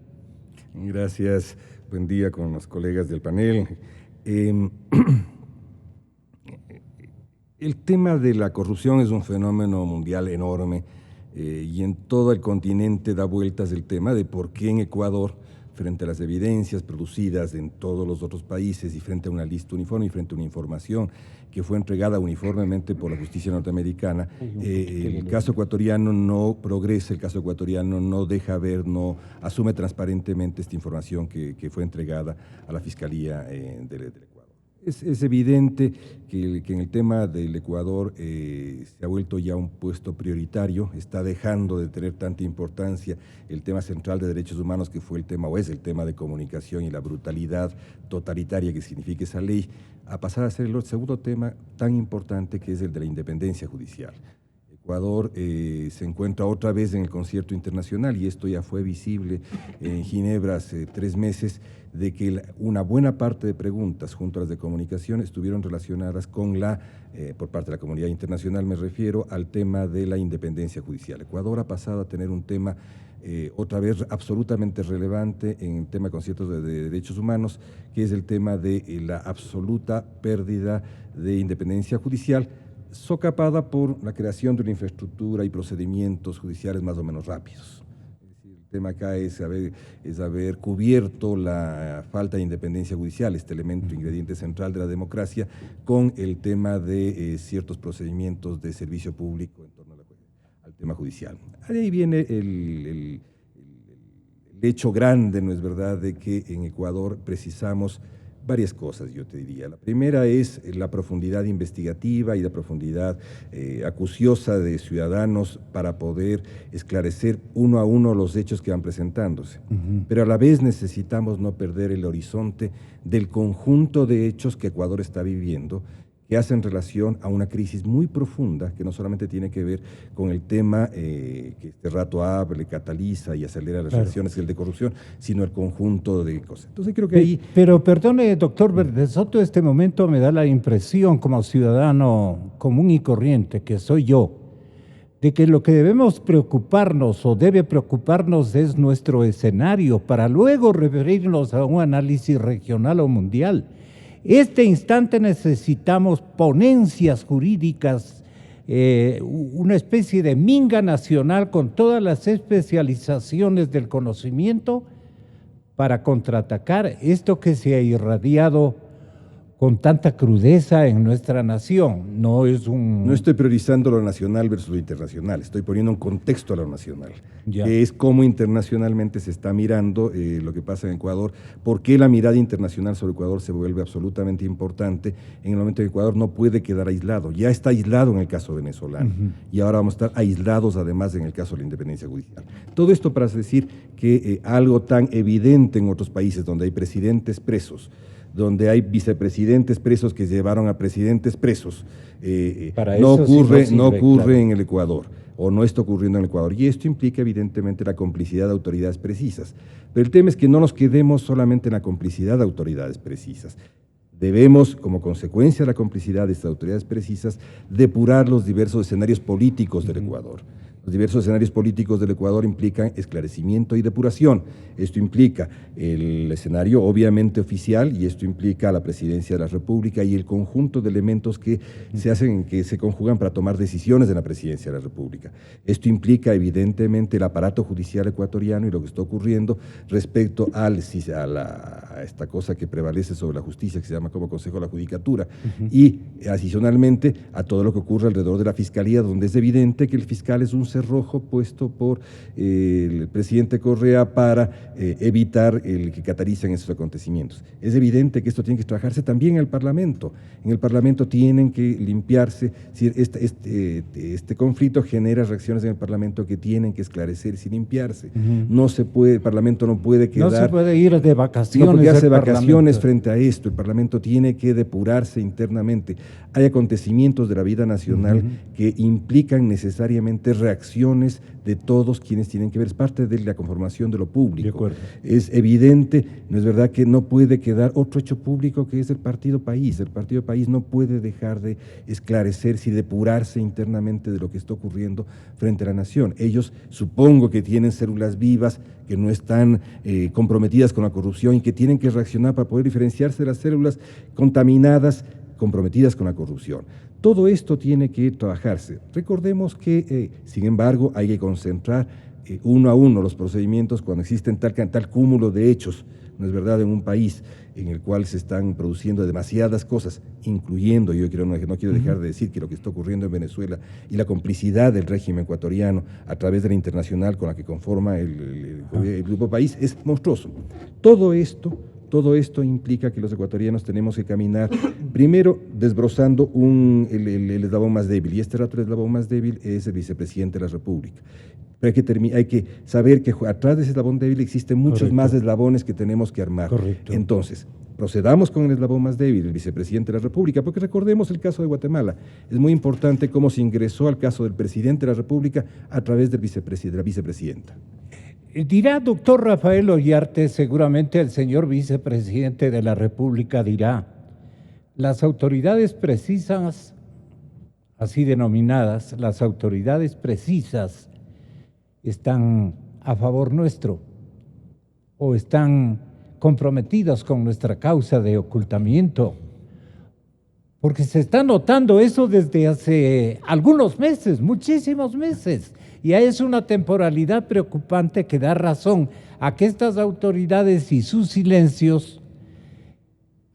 I: Gracias. Buen día con los colegas del panel. El tema de la corrupción es un fenómeno mundial enorme y en todo el continente da vueltas el tema de por qué en Ecuador, frente a las evidencias producidas en todos los otros países y frente a una lista uniforme y frente a una información que fue entregada uniformemente por la justicia norteamericana, el caso ecuatoriano no progresa, el caso ecuatoriano no deja ver, no asume transparentemente esta información que fue entregada a la Fiscalía del Ecuador. Es evidente que en el tema del Ecuador se ha vuelto ya un puesto prioritario, está dejando de tener tanta importancia el tema central de derechos humanos que fue el tema, o es el tema de comunicación y la brutalidad totalitaria que significa esa ley, a pasar a ser el segundo tema tan importante que es el de la independencia judicial. Ecuador se encuentra otra vez en el concierto internacional y esto ya fue visible en Ginebra hace 3 meses, de que una buena parte de preguntas junto a las de comunicación estuvieron relacionadas con por parte de la comunidad internacional me refiero al tema de la independencia judicial. Ecuador ha pasado a tener un tema otra vez absolutamente relevante en el tema de conciertos de derechos humanos, que es el tema de la absoluta pérdida de independencia judicial, socapada por la creación de una infraestructura y procedimientos judiciales más o menos rápidos. El tema acá es haber cubierto la falta de independencia judicial, este elemento, ingrediente central de la democracia, con el tema de ciertos procedimientos de servicio público en torno al tema judicial. Ahí viene el hecho grande, ¿no es verdad?, de que en Ecuador precisamos varias cosas, yo te diría. La primera es la profundidad investigativa y la profundidad acuciosa de ciudadanos para poder esclarecer uno a uno los hechos que van presentándose. Pero a la vez necesitamos no perder el horizonte del conjunto de hechos que Ecuador está viviendo, que hacen relación a una crisis muy profunda que no solamente tiene que ver con el tema que este rato abre, cataliza y acelera las reacciones, el de corrupción, sino el conjunto de cosas. Entonces creo que ahí...
E: Pero perdone, doctor Verdesoto, este momento me da la impresión como ciudadano común y corriente que soy yo, de que lo que debemos preocuparnos o debe preocuparnos es nuestro escenario para luego referirnos a un análisis regional o mundial. Este instante necesitamos ponencias jurídicas, una especie de minga nacional con todas las especializaciones del conocimiento para contraatacar esto que se ha irradiado con tanta crudeza en nuestra nación. No
I: estoy priorizando lo nacional versus lo internacional, estoy poniendo un contexto a lo nacional, que es cómo internacionalmente se está mirando lo que pasa en Ecuador, por qué la mirada internacional sobre Ecuador se vuelve absolutamente importante en el momento en que Ecuador no puede quedar aislado. Ya está aislado en el caso venezolano y ahora vamos a estar aislados además en el caso de la independencia judicial. Todo esto para decir que algo tan evidente en otros países donde hay presidentes presos, donde hay vicepresidentes presos que llevaron a presidentes presos, no ocurre en el Ecuador, o no está ocurriendo en el Ecuador. Y esto implica evidentemente la complicidad de autoridades precisas. Pero el tema es que no nos quedemos solamente en la complicidad de autoridades precisas. Debemos, como consecuencia de la complicidad de estas autoridades precisas, depurar los diversos escenarios políticos del Ecuador. Los diversos escenarios políticos del Ecuador implican esclarecimiento y depuración. Esto implica el escenario obviamente oficial y esto implica la presidencia de la República y el conjunto de elementos que se conjugan para tomar decisiones en la presidencia de la República. Esto implica evidentemente el aparato judicial ecuatoriano y lo que está ocurriendo respecto a esta cosa que prevalece sobre la justicia que se llama como Consejo de la Judicatura y adicionalmente a todo lo que ocurre alrededor de la Fiscalía, donde es evidente que el fiscal es un cerrojo puesto por el presidente Correa para evitar el que catalicen esos acontecimientos. Es evidente que esto tiene que trabajarse también en el Parlamento. En el Parlamento tienen que limpiarse. Este conflicto genera reacciones en el Parlamento que tienen que esclarecerse y limpiarse. No se puede, el Parlamento no puede quedar...
E: No se puede ir de vacaciones.
I: No puede quedarse de vacaciones frente a esto. El Parlamento tiene que depurarse internamente. Hay acontecimientos de la vida nacional que implican necesariamente reacciones de todos quienes tienen que ver, es parte de la conformación de lo público. Es evidente, no es verdad que no puede quedar otro hecho público que es el Partido País. El Partido País no puede dejar de esclarecerse y depurarse internamente de lo que está ocurriendo frente a la nación. Ellos supongo que tienen células vivas que no están comprometidas con la corrupción y que tienen que reaccionar para poder diferenciarse de las células contaminadas comprometidas con la corrupción. Todo esto tiene que trabajarse. Recordemos que, sin embargo, hay que concentrar uno a uno los procedimientos cuando existen tal cúmulo de hechos, ¿no es verdad?, en un país en el cual se están produciendo demasiadas cosas, incluyendo, yo no quiero dejar de decir que lo que está ocurriendo en Venezuela y la complicidad del régimen ecuatoriano a través de la internacional con la que conforma el grupo país es monstruoso. Todo esto implica que los ecuatorianos tenemos que caminar, primero desbrozando el eslabón más débil, y este rato el eslabón más débil es el vicepresidente de la República. Pero hay que saber que atrás de ese eslabón débil existen muchos más eslabones que tenemos que armar.
E: Correcto.
I: Entonces, procedamos con el eslabón más débil, el vicepresidente de la República, porque recordemos el caso de Guatemala. Es muy importante cómo se ingresó al caso del presidente de la República a través de la vicepresidenta.
E: Dirá, doctor Rafael Ollarte, seguramente el señor vicepresidente de la República dirá, las autoridades precisas, así denominadas, las autoridades precisas, están a favor nuestro o están comprometidas con nuestra causa de ocultamiento, porque se está notando eso desde hace algunos meses, muchísimos meses, y es una temporalidad preocupante que da razón a que estas autoridades y sus silencios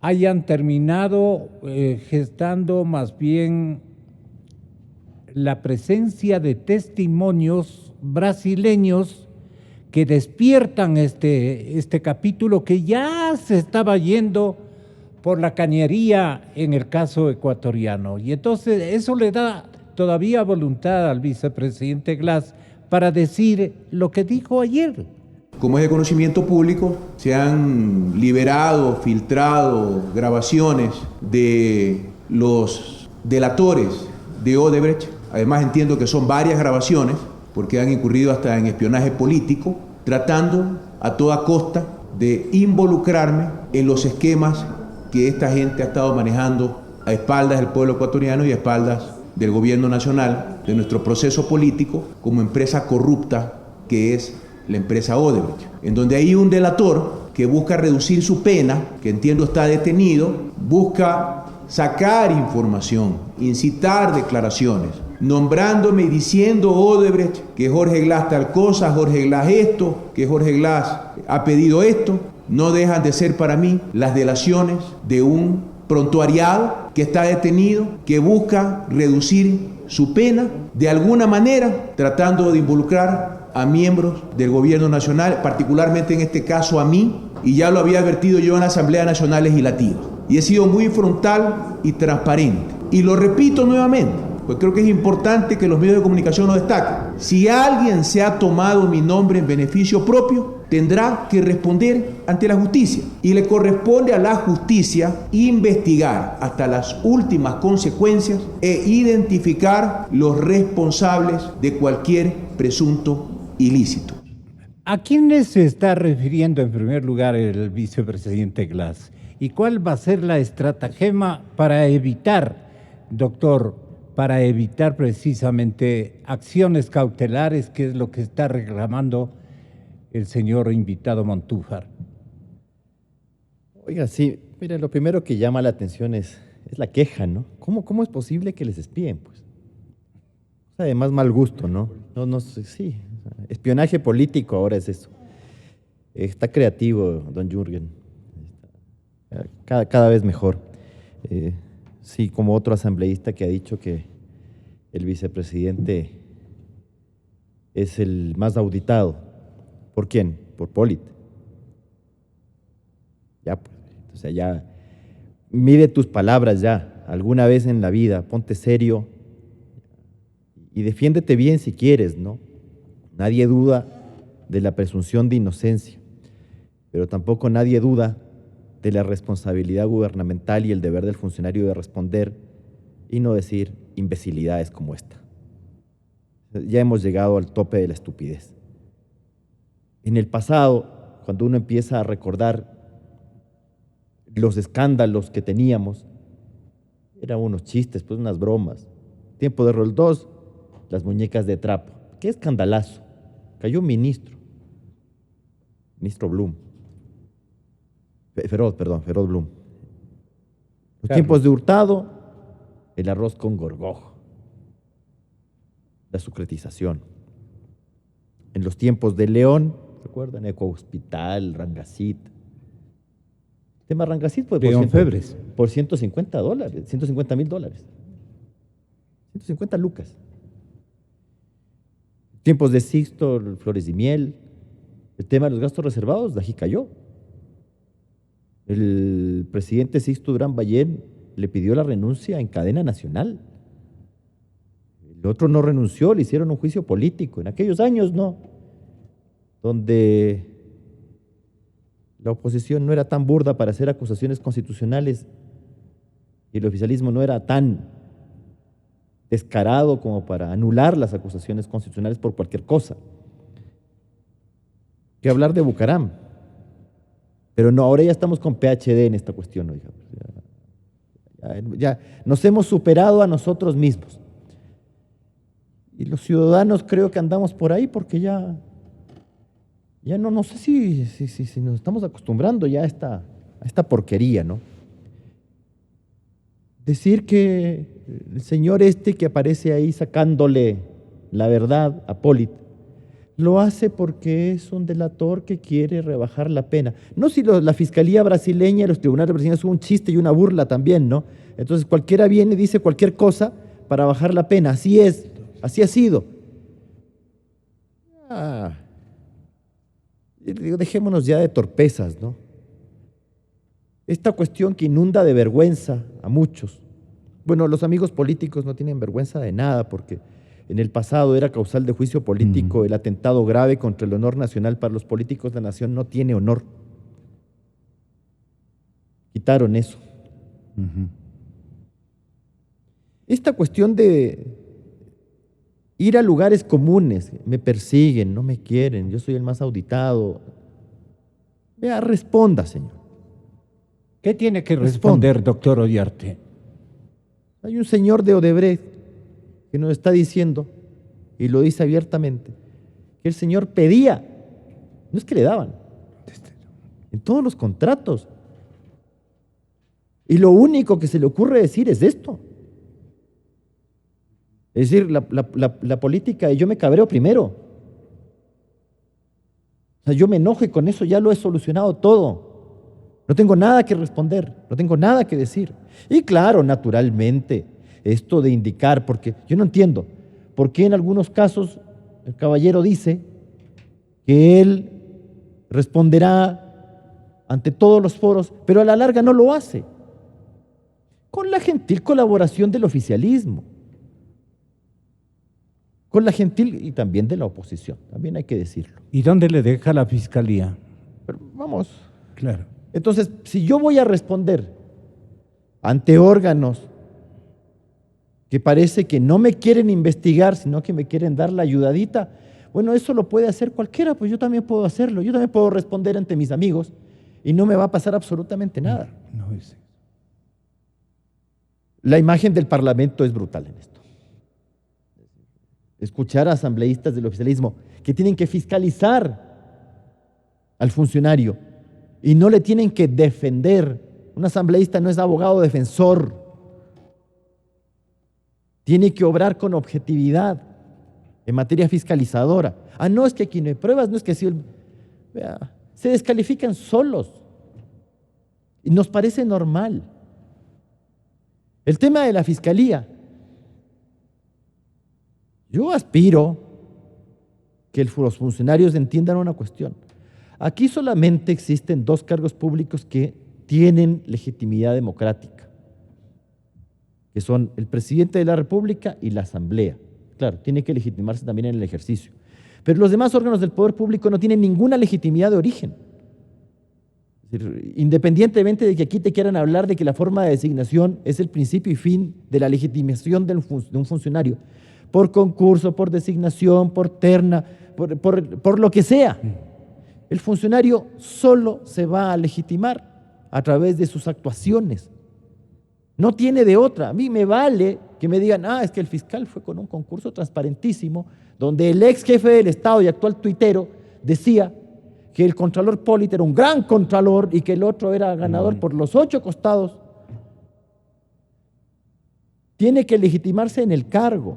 E: hayan terminado gestando más bien la presencia de testimonios brasileños que despiertan este capítulo que ya se estaba yendo por la cañería en el caso ecuatoriano. Y entonces eso le da todavía voluntad al vicepresidente Glass para decir lo que dijo ayer.
J: Como es de conocimiento público, se han liberado, filtrado grabaciones de los delatores de Odebrecht. Además entiendo que son varias grabaciones, porque han incurrido hasta en espionaje político, tratando a toda costa de involucrarme en los esquemas que esta gente ha estado manejando a espaldas del pueblo ecuatoriano y a espaldas del gobierno nacional, de nuestro proceso político, como empresa corrupta que es la empresa Odebrecht, en donde hay un delator que busca reducir su pena, que entiendo está detenido, busca sacar información, incitar declaraciones, nombrándome y diciendo Odebrecht que Jorge Glass tal cosa, Jorge Glass esto, que Jorge Glass ha pedido esto. No dejan de ser para mí las delaciones de un prontuariado que está detenido, que busca reducir su pena, de alguna manera tratando de involucrar a miembros del gobierno nacional, particularmente en este caso a mí, y ya lo había advertido yo en la Asamblea Nacional Legislativa. Y he sido muy frontal y transparente. Y lo repito nuevamente, pues creo que es importante que los medios de comunicación lo destaquen. Si alguien se ha tomado mi nombre en beneficio propio, tendrá que responder ante la justicia. Y le corresponde a la justicia investigar hasta las últimas consecuencias e identificar los responsables de cualquier presunto ilícito.
E: ¿A quiénes se está refiriendo en primer lugar el vicepresidente Glass? ¿Y cuál va a ser la estratagema para evitar, doctor, para evitar precisamente acciones cautelares, que es lo que está reclamando el señor invitado Montúfar?
K: Oiga, sí, mire, lo primero que llama la atención es la queja, ¿no? ¿Cómo es posible que les espíen, pues? Además, mal gusto, ¿no? No sé, sí, espionaje político ahora es eso. Está creativo, don Jürgen. Cada vez mejor. Sí, como otro asambleísta que ha dicho que el vicepresidente es el más auditado. ¿Por quién? Por Polit. Ya, pues, o sea, ya mide tus palabras ya, alguna vez en la vida, ponte serio y defiéndete bien si quieres, ¿no? Nadie duda de la presunción de inocencia, pero tampoco nadie duda de la responsabilidad gubernamental y el deber del funcionario de responder y no decir imbecilidades como esta. Ya hemos llegado al tope de la estupidez. En el pasado, cuando uno empieza a recordar los escándalos que teníamos, eran unos chistes, pues unas bromas. Tiempo de Rol 2, las muñecas de trapo. ¡Qué escandalazo! Cayó un ministro Blum. Feroz Blum. Los tiempos de Hurtado, el arroz con gorgojo, la sucretización. En los tiempos de León, ¿recuerdan? Ecohospital, Rangacit. El tema Rangacit fue
E: León Febres.
K: Por $150, $150,000. 150 lucas. Tiempos de Sixto, Flores de Miel. El tema de los gastos reservados, de allí cayó. El presidente Sixto Durán Ballén le pidió la renuncia en cadena nacional. El otro no renunció, le hicieron un juicio político. En aquellos años no, donde la oposición no era tan burda para hacer acusaciones constitucionales y el oficialismo no era tan descarado como para anular las acusaciones constitucionales por cualquier cosa. Que hablar de Bucaram. Pero no, ahora ya estamos con PhD en esta cuestión, oiga. Ya nos hemos superado a nosotros mismos. Y los ciudadanos creo que andamos por ahí porque ya no sé si nos estamos acostumbrando ya a esta porquería, ¿no? Decir que el señor que aparece ahí sacándole la verdad a Polit, lo hace porque es un delator que quiere rebajar la pena. No si la fiscalía brasileña y los tribunales brasileños son un chiste y una burla también, ¿no? Entonces cualquiera viene y dice cualquier cosa para bajar la pena. Así es, así ha sido. Digo, dejémonos ya de torpezas, ¿no? Esta cuestión que inunda de vergüenza a muchos. Bueno, los amigos políticos no tienen vergüenza de nada porque en el pasado era causal de juicio político el atentado grave contra el honor nacional. Para los políticos la nación no tiene honor. Quitaron eso. Esta cuestión de ir a lugares comunes, me persiguen, no me quieren, yo soy el más auditado. Vea, responda, señor.
E: ¿Qué tiene que responder, doctor Ollarte?
K: Hay un señor de Odebrecht que nos está diciendo, y lo dice abiertamente, que el señor pedía, no es que le daban, en todos los contratos. Y lo único que se le ocurre decir es esto. Es decir, la política de yo me cabreo primero. O sea, yo me enojo y con eso ya lo he solucionado todo. No tengo nada que responder, no tengo nada que decir. Y claro, naturalmente, esto de indicar, porque yo no entiendo por qué en algunos casos el caballero dice que él responderá ante todos los foros, pero a la larga no lo hace. Con la gentil colaboración del oficialismo. Con la gentil y también de la oposición, también hay que decirlo.
E: ¿Y dónde le deja la fiscalía?
K: Pero vamos.
E: Claro.
K: Entonces, si yo voy a responder ante órganos que parece que no me quieren investigar, sino que me quieren dar la ayudadita, bueno, eso lo puede hacer cualquiera, pues yo también puedo hacerlo, yo también puedo responder ante mis amigos y no me va a pasar absolutamente nada.
E: No es eso.
K: La imagen del Parlamento es brutal en esto. Escuchar a asambleístas del oficialismo que tienen que fiscalizar al funcionario y no le tienen que defender. Un asambleísta no es abogado defensor. Tiene que obrar con objetividad en materia fiscalizadora. No, es que aquí no hay pruebas, no es que sí. Vea, se descalifican solos. Y nos parece normal. El tema de la fiscalía. Yo aspiro que los funcionarios entiendan una cuestión. Aquí solamente existen dos cargos públicos que tienen legitimidad democrática, que son el presidente de la República y la Asamblea. Claro, tiene que legitimarse también en el ejercicio. Pero los demás órganos del poder público no tienen ninguna legitimidad de origen. Es decir, independientemente de que aquí te quieran hablar de que la forma de designación es el principio y fin de la legitimación de un funcionario, por concurso, por designación, por terna, por lo que sea. El funcionario solo se va a legitimar a través de sus actuaciones. No tiene de otra. A mí me vale que me digan, es que el fiscal fue con un concurso transparentísimo, donde el ex jefe del Estado y actual tuitero decía que el contralor Polit era un gran contralor y que el otro era ganador por los 8 costados. tiene que legitimarse en el cargo.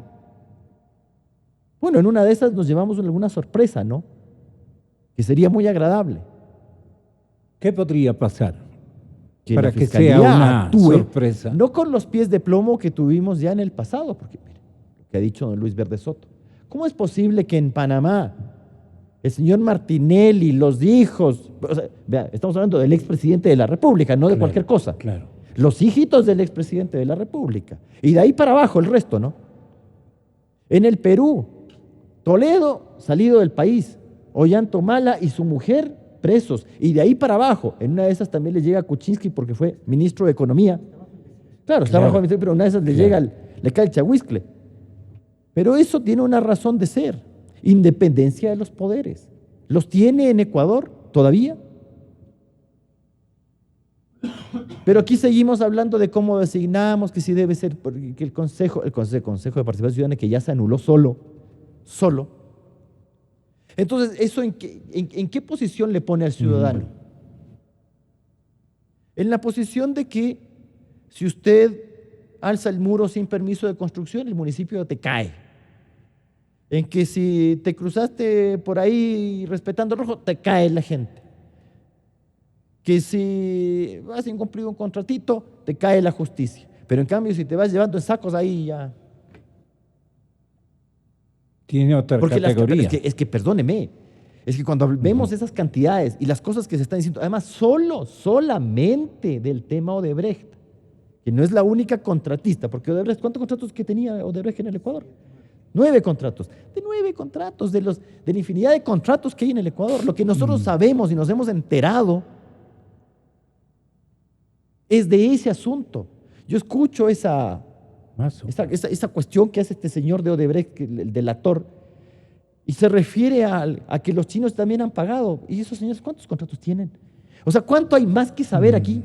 K: Bueno, en una de esas nos llevamos alguna sorpresa, ¿no? Que sería muy agradable.
E: ¿Qué podría pasar
K: Que
E: para
K: la
E: que
K: Fiscalía
E: sea una
K: actúe,
E: sorpresa?
K: no con los pies de plomo que tuvimos ya en el pasado, porque mire, lo que ha dicho don Luis Verde Soto. ¿Cómo es posible que en Panamá el señor Martinelli, los hijos, o sea, vea, estamos hablando del expresidente de la República, no de cualquier cosa,
E: Claro.
K: los hijitos del expresidente de la República, y de ahí para abajo el resto, ¿no? En el Perú, Toledo salido del país, Ollantumala y su mujer presos, y de ahí para abajo, en una de esas también le llega a Kuczynski porque fue ministro de Economía. Claro, está bajo el ministerio, pero en una de esas le llega, le cae el chahuiscle. Pero eso tiene una razón de ser, independencia de los poderes. ¿Los tiene en Ecuador todavía? Pero aquí seguimos hablando de cómo designamos, que si debe ser, que el Consejo de Participación Ciudadana, que ya se anuló solo. Entonces, ¿eso en qué posición le pone al ciudadano? En la posición de que si usted alza el muro sin permiso de construcción, el municipio te cae. En que si te cruzaste por ahí respetando el rojo, te cae la gente. Que si has incumplido un contratito, te cae la justicia. Pero en cambio, si te vas llevando en sacos, ahí ya...
E: Tiene otra categoría.
K: Es que perdóneme, es que cuando vemos esas cantidades y las cosas que se están diciendo, además solamente del tema Odebrecht, que no es la única contratista, porque Odebrecht, ¿cuántos contratos que tenía Odebrecht en el Ecuador? 9 contratos. De 9 contratos, de la infinidad de contratos que hay en el Ecuador. Lo que nosotros sabemos y nos hemos enterado es de ese asunto. Yo escucho esa cuestión que hace este señor de Odebrecht, el delator, y se refiere a que los chinos también han pagado. ¿Y esos señores cuántos contratos tienen? O sea, ¿cuánto hay más que saber aquí?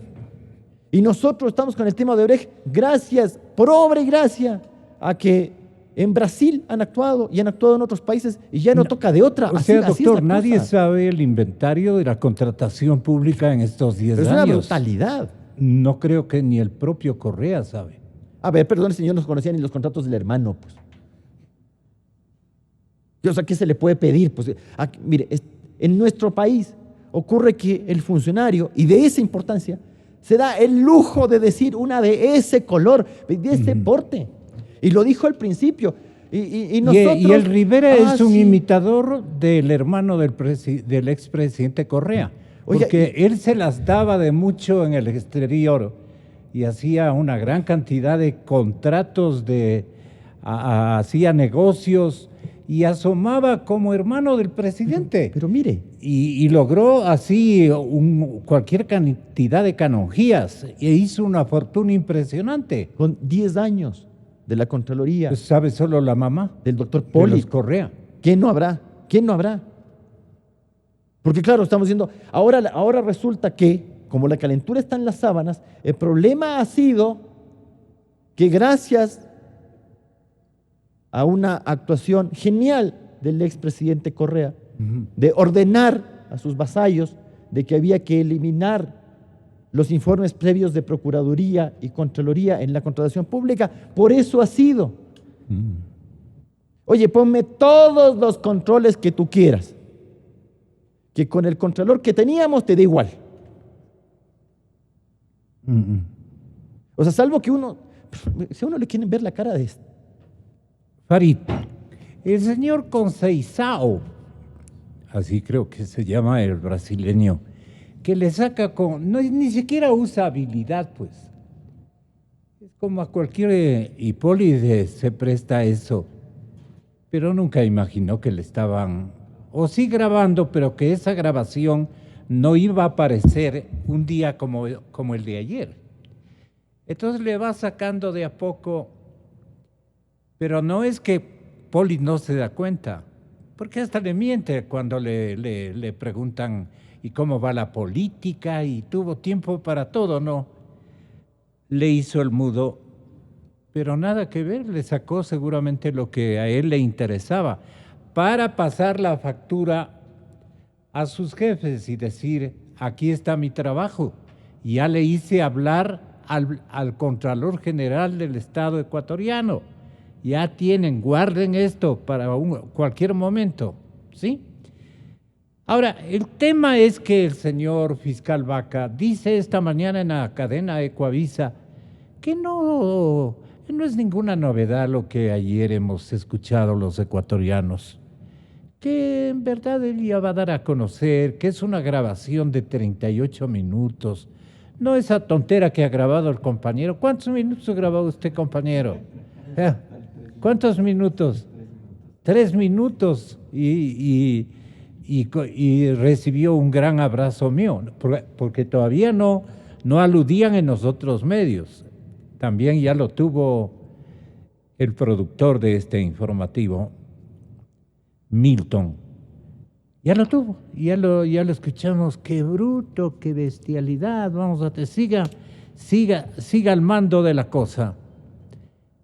K: Y nosotros estamos con el tema de Odebrecht gracias, por obra y gracia, a que en Brasil han actuado y han actuado en otros países y ya no toca de otra.
E: O sea, doctor, nadie sabe el inventario de la contratación pública en estos 10 años.
K: Es una brutalidad.
E: No creo que ni el propio Correa sabe.
K: A ver, perdón, señor, no conocía ni los contratos del hermano, pues. O sea, ¿qué se le puede pedir? Pues, aquí, mire, en nuestro país ocurre que el funcionario, y de esa importancia, se da el lujo de decir una de ese color, de ese porte. Y lo dijo al principio. Y nosotros,
E: y el Rivera es un imitador del hermano del expresidente Correa.
K: Oiga,
E: porque él se las daba de mucho en el exterior y hacía una gran cantidad de contratos, hacía negocios y asomaba como hermano del presidente.
K: Pero mire.
E: Y logró así cualquier cantidad de canonjías e hizo una fortuna impresionante.
K: Con 10 años de la Contraloría.
E: Pues sabe solo la mamá
K: del doctor Poli.
E: Correa.
K: ¿Quién no habrá? ¿Quién no habrá? Porque claro, estamos diciendo, ahora resulta que, como la calentura está en las sábanas, el problema ha sido que gracias a una actuación genial del expresidente Correa, de ordenar a sus vasallos de que había que eliminar los informes previos de Procuraduría y Contraloría en la contratación pública, por eso ha sido. Oye, ponme todos los controles que tú quieras, que con el contralor que teníamos te da igual. O sea, salvo que si a uno le quieren ver la cara de esto.
E: Farid, el señor Conceição, así creo que se llama el brasileño, que le saca ni siquiera usa habilidad, pues. Es como a cualquier Hipólite se presta eso. Pero nunca imaginó que le estaban, o sí grabando, pero que esa grabación no iba a aparecer un día como el de ayer. Entonces le va sacando de a poco, pero no es que Poli no se da cuenta, porque hasta le miente cuando le preguntan ¿y cómo va la política? Y tuvo tiempo para todo, ¿no? Le hizo el mudo, pero nada que ver, le sacó seguramente lo que a él le interesaba para pasar la factura a sus jefes y decir, aquí está mi trabajo, ya le hice hablar al Contralor General del Estado ecuatoriano. Ya tienen, guarden esto para cualquier momento, ¿sí? Ahora, el tema es que el señor fiscal Vaca dice esta mañana en la cadena Ecuavisa que no es ninguna novedad lo que ayer hemos escuchado los ecuatorianos, que en verdad él ya va a dar a conocer que es una grabación de 38 minutos, no esa tontera que ha grabado el compañero. ¿Cuántos minutos ha grabado usted, compañero? ¿Cuántos minutos? 3 minutos y recibió un gran abrazo mío, porque todavía no aludían en los otros medios. También ya lo tuvo el productor de este informativo, Milton. Ya lo tuvo, ya lo escuchamos. Qué bruto, qué bestialidad. Vamos a siga al mando de la cosa.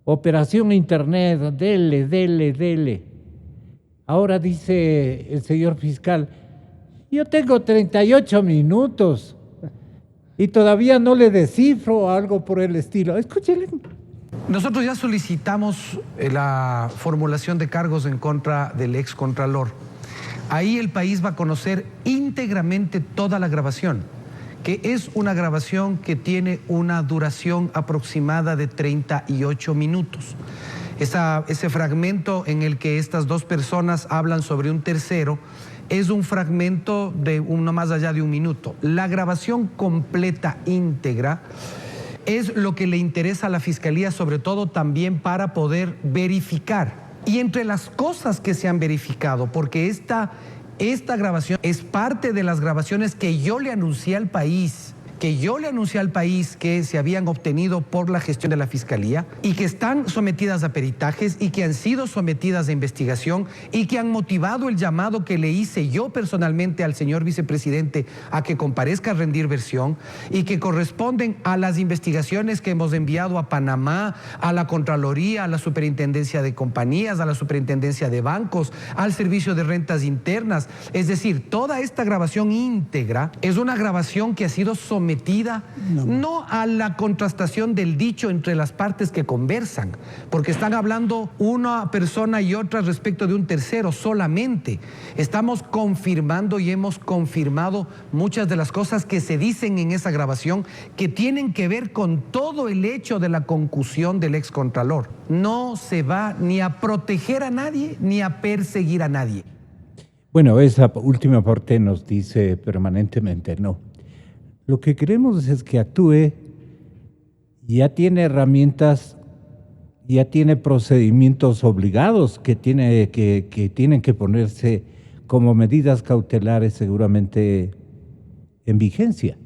E: Operación Internet, dele. Ahora dice el señor fiscal, yo tengo 38 minutos y todavía no le descifro algo por el estilo. Escúchele.
L: Nosotros ya solicitamos la formulación de cargos en contra del excontralor. Ahí el país va a conocer íntegramente toda la grabación, que es una grabación que tiene una duración aproximada de 38 minutos. Ese fragmento en el que estas dos personas hablan sobre un tercero es un fragmento de no más allá de 1 minuto. La grabación completa, íntegra, es lo que le interesa a la Fiscalía, sobre todo también para poder verificar. Y entre las cosas que se han verificado, porque esta grabación es parte de las grabaciones que yo le anuncié al país, que se habían obtenido por la gestión de la Fiscalía y que están sometidas a peritajes y que han sido sometidas a investigación y que han motivado el llamado que le hice yo personalmente al señor vicepresidente a que comparezca a rendir versión y que corresponden a las investigaciones que hemos enviado a Panamá, a la Contraloría, a la Superintendencia de Compañías, a la Superintendencia de Bancos, al Servicio de Rentas Internas. Es decir, toda esta grabación íntegra es una grabación que ha sido sometida no a la contrastación del dicho entre las partes que conversan, porque están hablando una persona y otra respecto de un tercero solamente. Estamos confirmando y hemos confirmado muchas de las cosas que se dicen en esa grabación que tienen que ver con todo el hecho de la concusión del excontralor. No se va ni a proteger a nadie ni a perseguir a nadie.
E: Bueno, esa última parte nos dice permanentemente no. Lo que queremos es que actúe, ya tiene herramientas, ya tiene procedimientos obligados que tienen que ponerse como medidas cautelares seguramente en vigencia.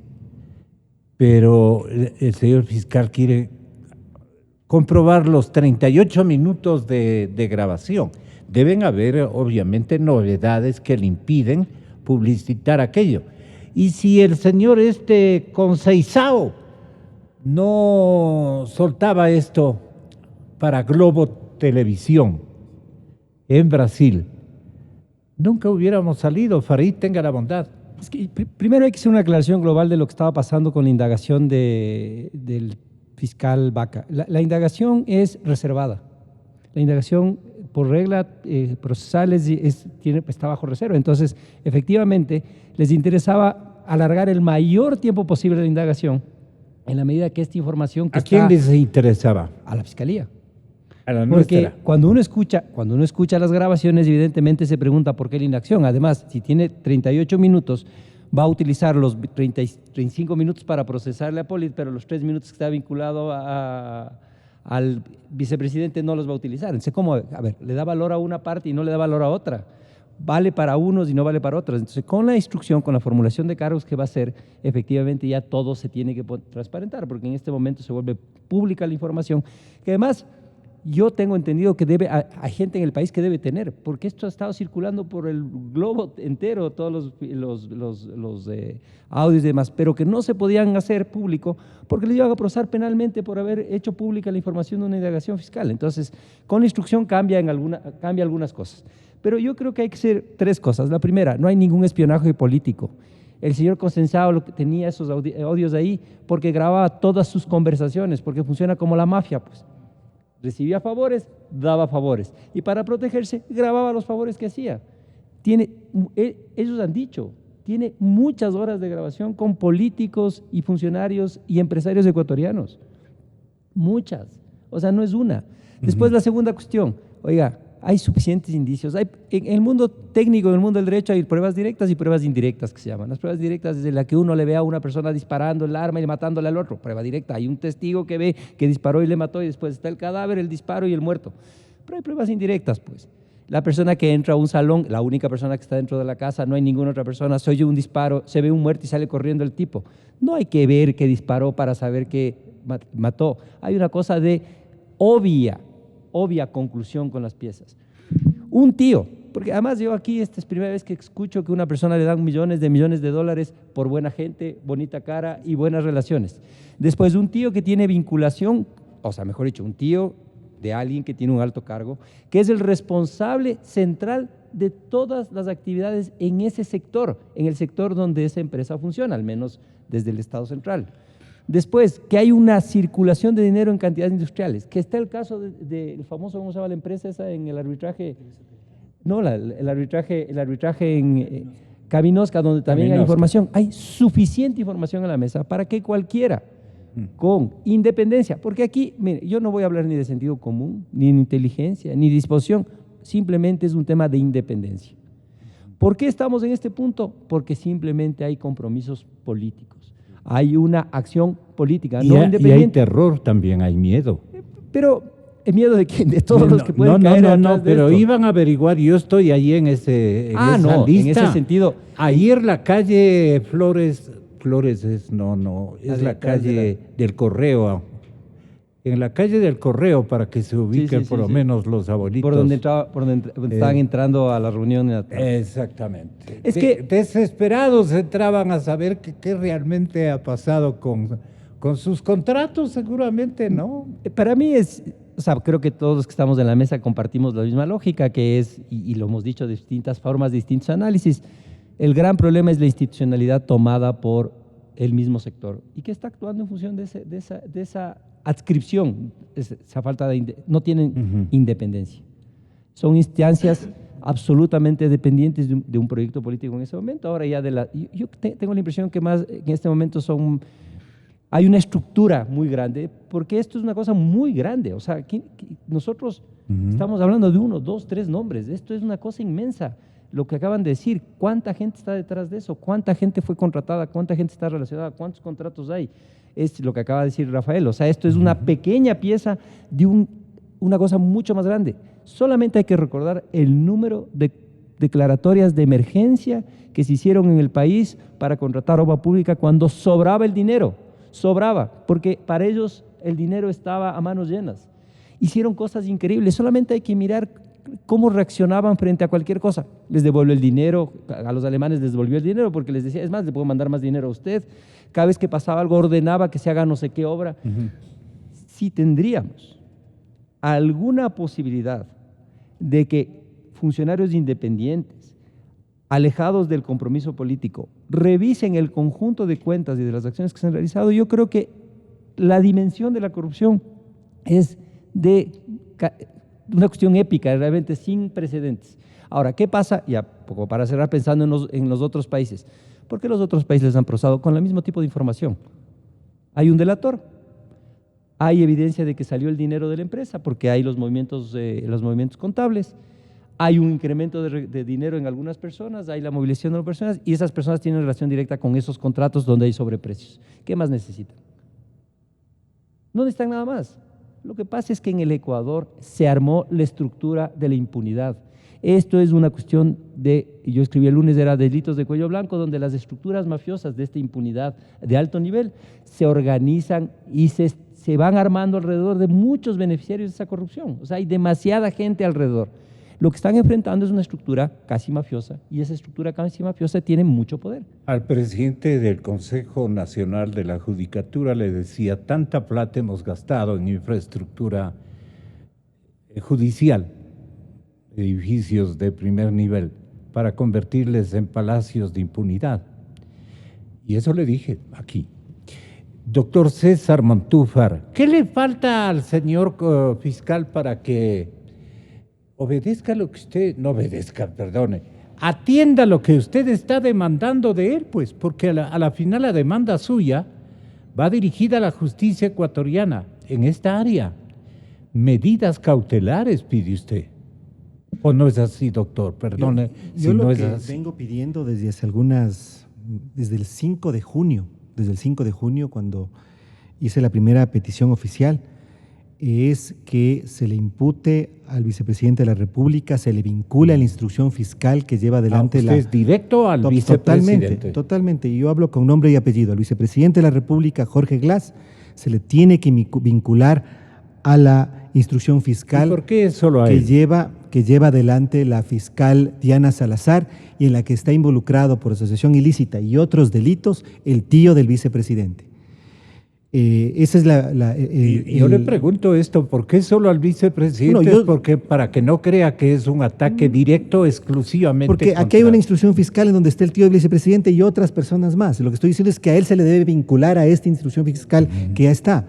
E: Pero el señor fiscal quiere comprobar los 38 minutos de grabación. Deben haber, obviamente, novedades que le impiden publicitar aquello. Y si el señor Conceizao no soltaba esto para Globo Televisión en Brasil, nunca hubiéramos salido. Farid, tenga la bondad.
G: Es que primero hay que hacer una aclaración global de lo que estaba pasando con la indagación del fiscal Vaca. La indagación es reservada. La indagación, por regla procesal, está bajo reserva. Entonces, efectivamente, les interesaba alargar el mayor tiempo posible la indagación en la medida que esta información que
E: ¿A quién les interesaba?
G: A la Fiscalía.
E: A la
G: Porque
E: nuestra.
G: cuando uno escucha las grabaciones, evidentemente se pregunta por qué la indagación. Además, si tiene 38 minutos, va a utilizar los 35 minutos para procesarle a Polit, pero los 3 minutos que está vinculado al vicepresidente no los va a utilizar. Entonces, ¿cómo? A ver, le da valor a una parte y no le da valor a otra. Vale para unos y no vale para otros. Entonces, con la instrucción, con la formulación de cargos que va a hacer, efectivamente ya todo se tiene que transparentar, porque en este momento se vuelve pública la información, que además yo tengo entendido que hay gente en el país que debe tener, porque esto ha estado circulando por el globo entero, todos los audios y demás, pero que no se podían hacer público porque les iban a procesar penalmente por haber hecho pública la información de una indagación fiscal. Entonces, con la instrucción cambia algunas cosas. Pero yo creo que hay que hacer 3 cosas. La primera, no hay ningún espionaje político. El señor Consensado lo que tenía esos audios ahí porque grababa todas sus conversaciones, porque funciona como la mafia, pues. Recibía favores, daba favores. Y para protegerse, grababa los favores que hacía. Ellos han dicho, tiene muchas horas de grabación con políticos y funcionarios y empresarios ecuatorianos. Muchas. O sea, no es una. Después la segunda cuestión, oiga, hay suficientes indicios. En el mundo técnico, en el mundo del derecho, hay pruebas directas y pruebas indirectas que se llaman. Las pruebas directas es de la que uno le ve a una persona disparando el arma y matándole al otro. Prueba directa, hay un testigo que ve que disparó y le mató y después está el cadáver, el disparo y el muerto. Pero hay pruebas indirectas, pues. La persona que entra a un salón, la única persona que está dentro de la casa, no hay ninguna otra persona, se oye un disparo, se ve un muerto y sale corriendo el tipo. No hay que ver que disparó para saber que mató. Hay una cosa de obvia conclusión con las piezas. Un tío, porque además yo aquí esta es la primera vez que escucho que a una persona le dan millones de dólares por buena gente, bonita cara y buenas relaciones. Después un tío que tiene vinculación, o sea, mejor dicho, un tío de alguien que tiene un alto cargo, que es el responsable central de todas las actividades en ese sector, en el sector donde esa empresa funciona, al menos desde el Estado central. Después, que hay una circulación de dinero en cantidades industriales, que está el caso del famoso, ¿cómo se llama la empresa esa en el arbitraje? No, el arbitraje en Caminosca, donde también hay información. Hay suficiente información en la mesa para que cualquiera, con independencia, porque aquí, mire, yo no voy a hablar ni de sentido común, ni de inteligencia, ni disposición, simplemente es un tema de independencia. ¿Por qué estamos en este punto? Porque simplemente hay compromisos políticos. Hay una acción política, no independiente.
E: Y hay terror también, hay miedo.
G: Pero, ¿el miedo de quién? De todos los que pueden caer
E: No, pero iban a averiguar, yo estoy ahí en esa lista.
G: En ese sentido.
E: Ayer la calle Flores es la calle del Correo. En la calle del Correo, para que se ubiquen por lo menos los abuelitos.
G: Por donde estaban entrando a la reunión.
E: Exactamente.
G: Es que
E: desesperados entraban a saber qué realmente ha pasado con sus contratos, seguramente, ¿no?
G: Para mí creo que todos los que estamos en la mesa compartimos la misma lógica, que es, y lo hemos dicho de distintas formas, de distintos análisis, el gran problema es la institucionalidad tomada por el mismo sector y que está actuando en función de esa adscripción, esa falta no tienen independencia. Son instancias absolutamente dependientes de un proyecto político en ese momento. Ahora ya yo tengo la impresión que más en este momento hay una estructura muy grande, porque esto es una cosa muy grande. O sea, nosotros estamos hablando de 1, 2, 3 nombres. Esto es una cosa inmensa. Lo que acaban de decir, ¿cuánta gente está detrás de eso? ¿Cuánta gente fue contratada? ¿Cuánta gente está relacionada? ¿Cuántos contratos hay? Es lo que acaba de decir Rafael. O sea, esto es una pequeña pieza de una cosa mucho más grande. Solamente hay que recordar el número de declaratorias de emergencia que se hicieron en el país para contratar obra pública cuando sobraba el dinero. Sobraba, porque para ellos el dinero estaba a manos llenas. Hicieron cosas increíbles. Solamente hay que mirar cómo reaccionaban frente a cualquier cosa. Les devuelve el dinero, a los alemanes les devolvió el dinero porque les decía, es más, le puedo mandar más dinero a usted. Cada vez que pasaba algo ordenaba que se haga no sé qué obra. Si tendríamos alguna posibilidad de que funcionarios independientes, alejados del compromiso político, revisen el conjunto de cuentas y de las acciones que se han realizado, yo creo que la dimensión de la corrupción es de una cuestión épica, realmente sin precedentes. Ahora, ¿qué pasa? Ya poco para cerrar pensando en los otros países. ¿Por qué los otros países han procesado con el mismo tipo de información? Hay un delator, hay evidencia de que salió el dinero de la empresa porque hay los movimientos contables, hay un incremento de dinero en algunas personas, hay la movilización de las personas y esas personas tienen relación directa con esos contratos donde hay sobreprecios. ¿Qué más necesitan? No necesitan nada más. Lo que pasa es que en el Ecuador se armó la estructura de la impunidad. Esto es una cuestión yo escribí el lunes, era delitos de cuello blanco, donde las estructuras mafiosas de esta impunidad de alto nivel se organizan y se van armando alrededor de muchos beneficiarios de esa corrupción. O sea, hay demasiada gente alrededor. Lo que están enfrentando es una estructura casi mafiosa y esa estructura casi mafiosa tiene mucho poder.
E: Al presidente del Consejo Nacional de la Judicatura le decía, tanta plata hemos gastado en infraestructura judicial, edificios de primer nivel, para convertirles en palacios de impunidad. Y eso le dije aquí. Doctor César Montúfar, ¿qué le falta al señor fiscal para que obedezca lo que usted, no obedezca, perdone, atienda lo que usted está demandando de él? Pues porque a la final la demanda suya va dirigida a la justicia ecuatoriana en esta área. Medidas cautelares pide usted. ¿O no es así, doctor? Perdone
H: yo
E: si
H: lo
E: no es
H: que
E: así.
H: vengo pidiendo desde el 5 de junio, cuando hice la primera petición oficial, es que se le impute al vicepresidente de la República, se le vincula a la instrucción fiscal que lleva adelante
E: ¿Usted es directo al vicepresidente?
H: Totalmente. Yo hablo con nombre y apellido. Al vicepresidente de la República, Jorge Glass, se le tiene que vincular a la instrucción fiscal.
E: ¿Y por qué solo a
H: que
E: él?
H: que lleva adelante la fiscal Diana Salazar y en la que está involucrado por asociación ilícita y otros delitos el tío del vicepresidente. Esa es
E: yo le pregunto esto, ¿por qué solo al vicepresidente? Porque para que no crea que es un ataque directo exclusivamente
H: porque aquí hay una instrucción fiscal en donde está el tío del vicepresidente y otras personas más. Lo que estoy diciendo es que a él se le debe vincular a esta instrucción fiscal que ya está.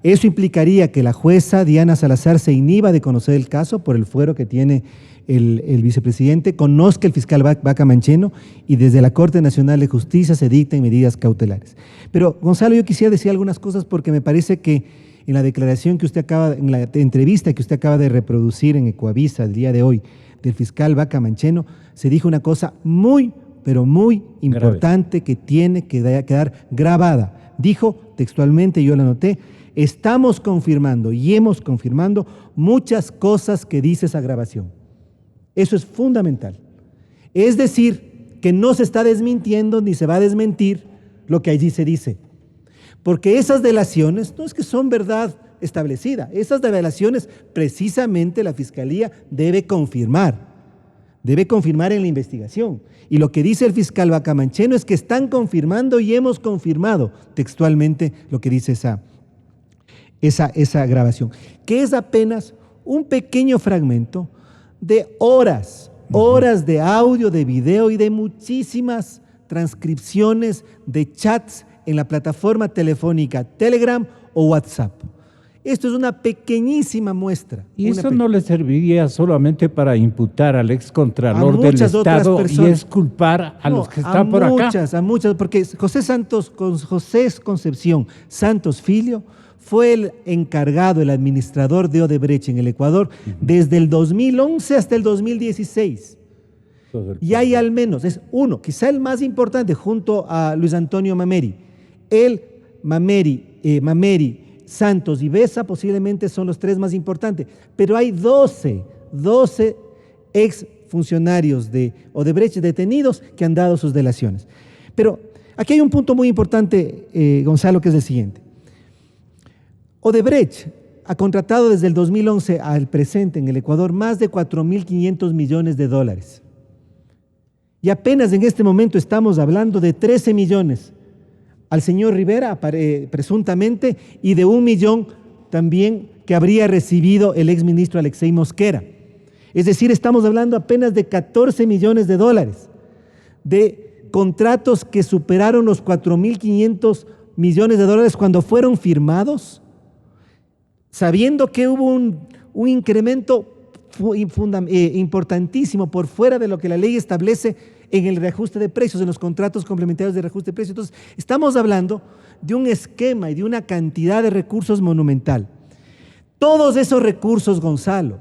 H: Eso implicaría que la jueza Diana Salazar se inhiba de conocer el caso por el fuero que tiene el vicepresidente, conozca el fiscal Vaca Mancheno y desde la Corte Nacional de Justicia se dicten medidas cautelares. Pero, Gonzalo, yo quisiera decir algunas cosas porque me parece que en la declaración que en la entrevista que usted acaba de reproducir en Ecuavisa el día de hoy del fiscal Vaca Mancheno, se dijo una cosa muy, pero muy importante que tiene que quedar grabada. Dijo textualmente, yo la anoté: estamos confirmando y hemos confirmado muchas cosas que dice esa grabación. Eso es fundamental. Es decir, que no se está desmintiendo ni se va a desmentir lo que allí se dice. Porque esas delaciones no es que son verdad establecida, esas delaciones precisamente la Fiscalía debe confirmar en la investigación. Y lo que dice el fiscal Vaca Mancheno es que están confirmando y hemos confirmado textualmente lo que dice esa grabación, que es apenas un pequeño fragmento de horas de audio, de video y de muchísimas transcripciones de chats en la plataforma telefónica Telegram o WhatsApp. Esto es una pequeñísima muestra.
E: ¿Y eso no le serviría solamente para imputar al excontralor del Estado y exculpar a los que están por acá?
H: A muchas, porque José Concepción Santos Filho fue el encargado, el administrador de Odebrecht en el Ecuador desde el 2011 hasta el 2016. Y hay al menos, es uno, quizá el más importante, junto a Luis Antonio Mameri. Mameri, Santos y Besa posiblemente son los tres más importantes, pero hay 12 ex funcionarios de Odebrecht detenidos que han dado sus delaciones. Pero aquí hay un punto muy importante, Gonzalo, que es el siguiente. Odebrecht ha contratado desde el 2011 al presente en el Ecuador más de 4.500 millones de dólares. Y apenas en este momento estamos hablando de 13 millones al señor Rivera, presuntamente, y de 1 millón también que habría recibido el exministro Alexei Mosquera. Es decir, estamos hablando apenas de 14 millones de dólares de contratos que superaron los 4.500 millones de dólares cuando fueron firmados, sabiendo que hubo un incremento importantísimo por fuera de lo que la ley establece en el reajuste de precios, en los contratos complementarios de reajuste de precios. Entonces, estamos hablando de un esquema y de una cantidad de recursos monumental. Todos esos recursos, Gonzalo,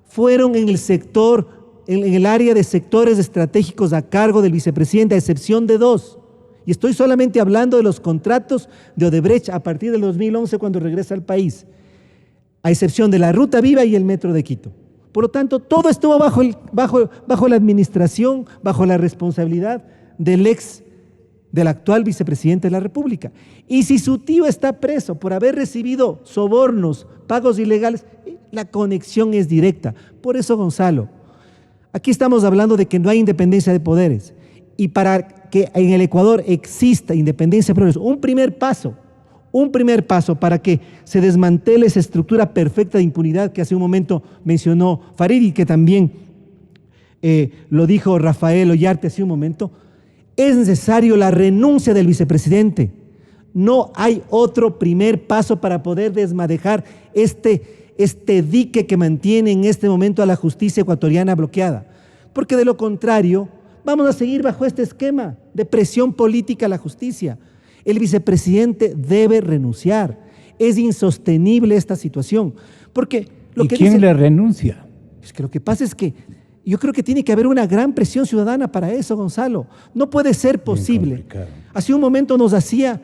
H: fueron en el sector, en el área de sectores estratégicos a cargo del vicepresidente, a excepción de 2. Y estoy solamente hablando de los contratos de Odebrecht a partir del 2011 cuando regresa al país, a excepción de la Ruta Viva y el Metro de Quito. Por lo tanto, todo estuvo bajo la administración, bajo la responsabilidad del actual vicepresidente de la República. Y si su tío está preso por haber recibido sobornos, pagos ilegales, la conexión es directa. Por eso, Gonzalo, aquí estamos hablando de que no hay independencia de poderes. Y para que en el Ecuador exista independencia de poderes, un primer paso para que se desmantele esa estructura perfecta de impunidad que hace un momento mencionó Farid y que también lo dijo Rafael Ollarte hace un momento, Es necesario la renuncia del vicepresidente. No hay otro primer paso para poder desmadejar este dique que mantiene en este momento a la justicia ecuatoriana bloqueada. Porque de lo contrario, vamos a seguir bajo este esquema de presión política a la justicia. El vicepresidente debe renunciar. Es insostenible esta situación. Porque
E: ¿Y quién le renuncia?
H: Es que lo que pasa es que yo creo que tiene que haber una gran presión ciudadana para eso, Gonzalo. No puede ser posible. Hace un momento nos hacía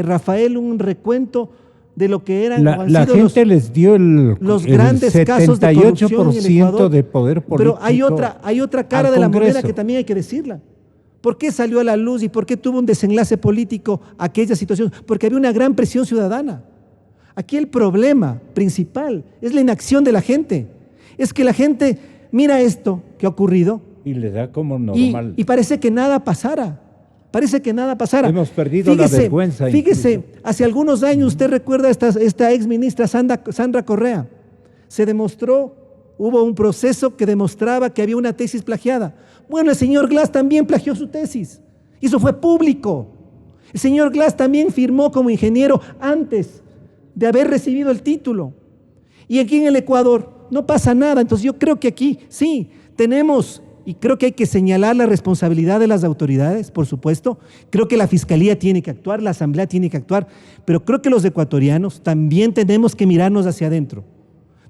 H: Rafael un recuento de lo que eran
E: la gente les dio los
H: grandes casos de corrupción en el Ecuador,
E: de poder político.
H: Pero hay otra cara de la moneda que también hay que decirla. ¿Por qué salió a la luz y por qué tuvo un desenlace político aquella situación? Porque había una gran presión ciudadana. Aquí el problema principal es la inacción de la gente. Es que la gente mira esto que ha ocurrido
E: y le da como normal.
H: Y parece que nada pasara. Parece que nada pasara.
E: Hemos perdido la vergüenza.
H: Fíjese, hace algunos años, usted recuerda esta ex ministra Sandra Correa. Se demostró, hubo un proceso que demostraba que había una tesis plagiada. Bueno, el señor Glass también plagió su tesis. Y eso fue público. El señor Glass también firmó como ingeniero antes de haber recibido el título. Y aquí en el Ecuador no pasa nada. Entonces yo creo que aquí sí tenemos, y creo que hay que señalar la responsabilidad de las autoridades, por supuesto. Creo que la Fiscalía tiene que actuar, la Asamblea tiene que actuar, pero creo que los ecuatorianos también tenemos que mirarnos hacia adentro.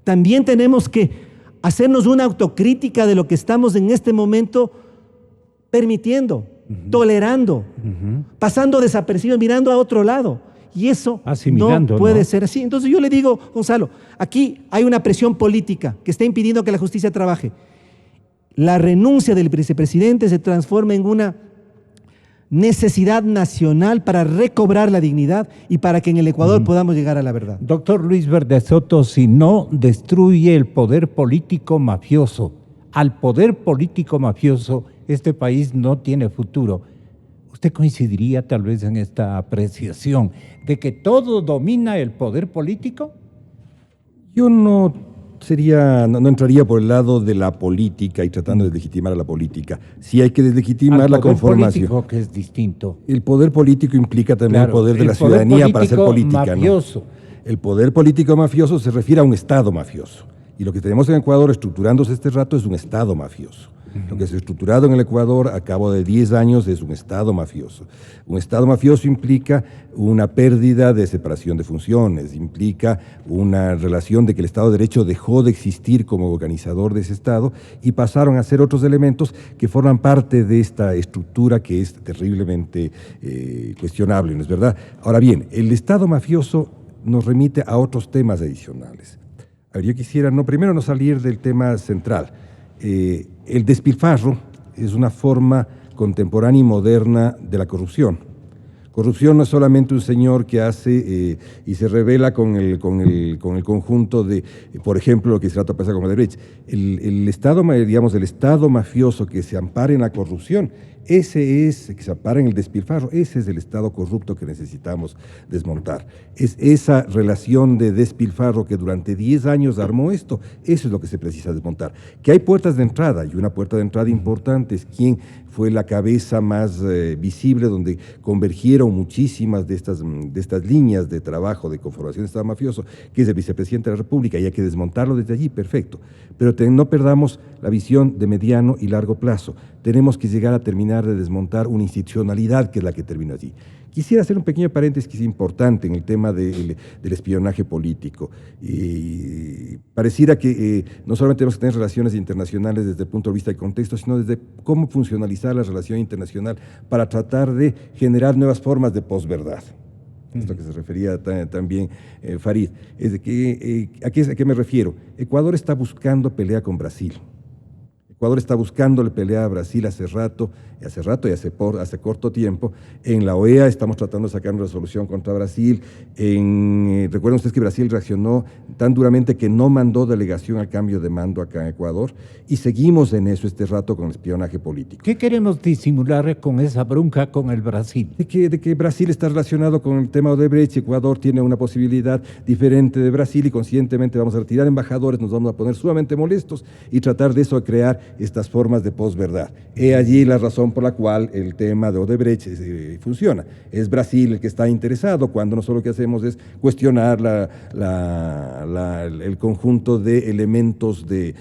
H: También tenemos que hacernos una autocrítica de lo que estamos en este momento permitiendo, tolerando, pasando desapercibidos, mirando a otro lado. Y eso no puede ser así. Entonces yo le digo, Gonzalo, aquí hay una presión política que está impidiendo que la justicia trabaje. La renuncia del vicepresidente se transforma en una necesidad nacional para recobrar la dignidad y para que en el Ecuador podamos llegar a la verdad.
E: Doctor Luis Verde Soto, si no destruye el poder político mafioso, al poder político mafioso, este país no tiene futuro. ¿Usted coincidiría tal vez en esta apreciación de que todo domina el poder político?
I: Yo no entraría por el lado de la política y tratando de deslegitimar a la política. Sí hay que deslegitimar la conformación.
E: El poder político, que es distinto.
I: El poder político implica también el poder de la ciudadanía para hacer política.
E: Mafioso.
I: ¿No? El poder político mafioso se refiere a un Estado mafioso. Y lo que tenemos en Ecuador estructurándose este rato es un Estado mafioso. Lo que se ha estructurado en el Ecuador a cabo de 10 años es un Estado mafioso. Un Estado mafioso implica una pérdida de separación de funciones, implica una relación de que el Estado de Derecho dejó de existir como organizador de ese Estado y pasaron a ser otros elementos que forman parte de esta estructura que es terriblemente cuestionable, ¿no es verdad? Ahora bien, el Estado mafioso nos remite a otros temas adicionales. A ver, yo quisiera primero no salir del tema central. El despilfarro es una forma contemporánea y moderna de la corrupción. Corrupción no es solamente un señor que hace y se revela con el conjunto de, por ejemplo, lo que se trata de pasar con Odebrecht. El Estado mafioso que se ampara en la corrupción, que se ampara en el despilfarro, ese es el Estado corrupto que necesitamos desmontar. Es esa relación de despilfarro que durante 10 años armó esto, eso es lo que se precisa desmontar. Que hay puertas de entrada, y una puerta de entrada importante es quién fue la cabeza más visible, donde convergieron muchísimas de estas líneas de trabajo de conformación de Estado mafioso, que es el vicepresidente de la República, y hay que desmontarlo desde allí, perfecto. Pero no perdamos la visión de mediano y largo plazo. Tenemos que llegar a terminar de desmontar una institucionalidad que es la que termina allí. Quisiera hacer un pequeño paréntesis que es importante en el tema del espionaje político. Pareciera que no solamente tenemos que tener relaciones internacionales desde el punto de vista del contexto, sino desde cómo funcionalizar la relación internacional para tratar de generar nuevas formas de posverdad. Esto que se refería también Farid. ¿A qué me refiero? Ecuador está buscando pelea con Brasil. Ecuador está buscándole pelea a Brasil hace rato y hace corto tiempo. En la OEA estamos tratando de sacar una resolución contra Brasil. Recuerden ustedes que Brasil reaccionó tan duramente que no mandó delegación al cambio de mando acá en Ecuador y seguimos en eso este rato con el espionaje político.
E: ¿Qué queremos disimular con esa bronca con el Brasil?
I: De que Brasil está relacionado con el tema Odebrecht, Ecuador tiene una posibilidad diferente de Brasil y conscientemente vamos a retirar embajadores, nos vamos a poner sumamente molestos y tratar de eso de crear estas formas de posverdad. He allí la razón por la cual el tema de Odebrecht funciona. Es Brasil el que está interesado, cuando nosotros lo que hacemos es cuestionar el conjunto de elementos de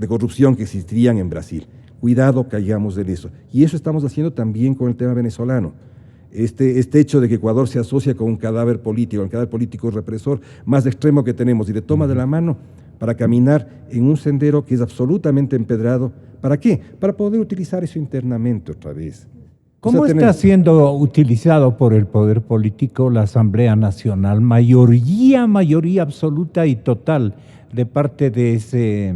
I: corrupción que existían en Brasil. Cuidado, caigamos en eso. Y eso estamos haciendo también con el tema venezolano. Este hecho de que Ecuador se asocia con un cadáver político represor más extremo que tenemos y le toma de la mano para caminar en un sendero que es absolutamente empedrado. ¿Para qué? Para poder utilizar eso internamente otra vez.
E: ¿Cómo está siendo utilizado por el poder político la Asamblea Nacional? Mayoría absoluta y total de parte de ese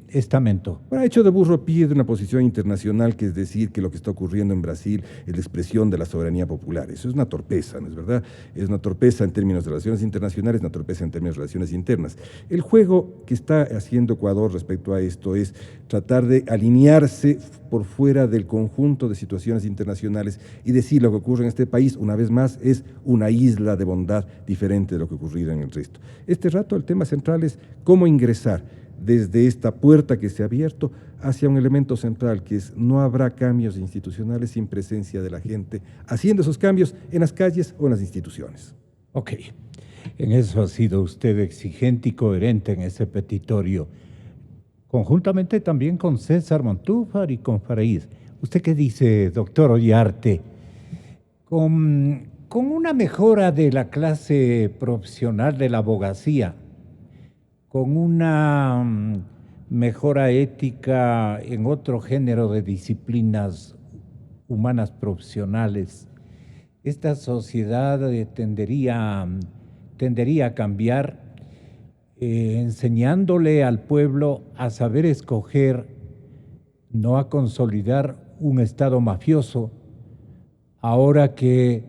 E: estamento.
I: Bueno, ha hecho de burro pie de una posición internacional, que es decir que lo que está ocurriendo en Brasil es la expresión de la soberanía popular. Eso es una torpeza, ¿no es verdad? Es una torpeza en términos de relaciones internacionales, una torpeza en términos de relaciones internas. El juego que está haciendo Ecuador respecto a esto es tratar de alinearse por fuera del conjunto de situaciones internacionales y decir lo que ocurre en este país, una vez más, es una isla de bondad diferente de lo que ocurrió en el resto. Este rato el tema central es cómo ingresar desde esta puerta que se ha abierto hacia un elemento central, que es no habrá cambios institucionales sin presencia de la gente, haciendo esos cambios en las calles o en las instituciones.
E: Ok, en eso ha sido usted exigente y coherente en ese petitorio, conjuntamente también con César Montúfar y con Faraíz. ¿Usted qué dice, doctor Ollarte? Con una mejora de la clase profesional de la abogacía, con una mejora ética en otro género de disciplinas humanas profesionales, esta sociedad tendería a cambiar, enseñándole al pueblo a saber escoger, no a consolidar un Estado mafioso, ahora que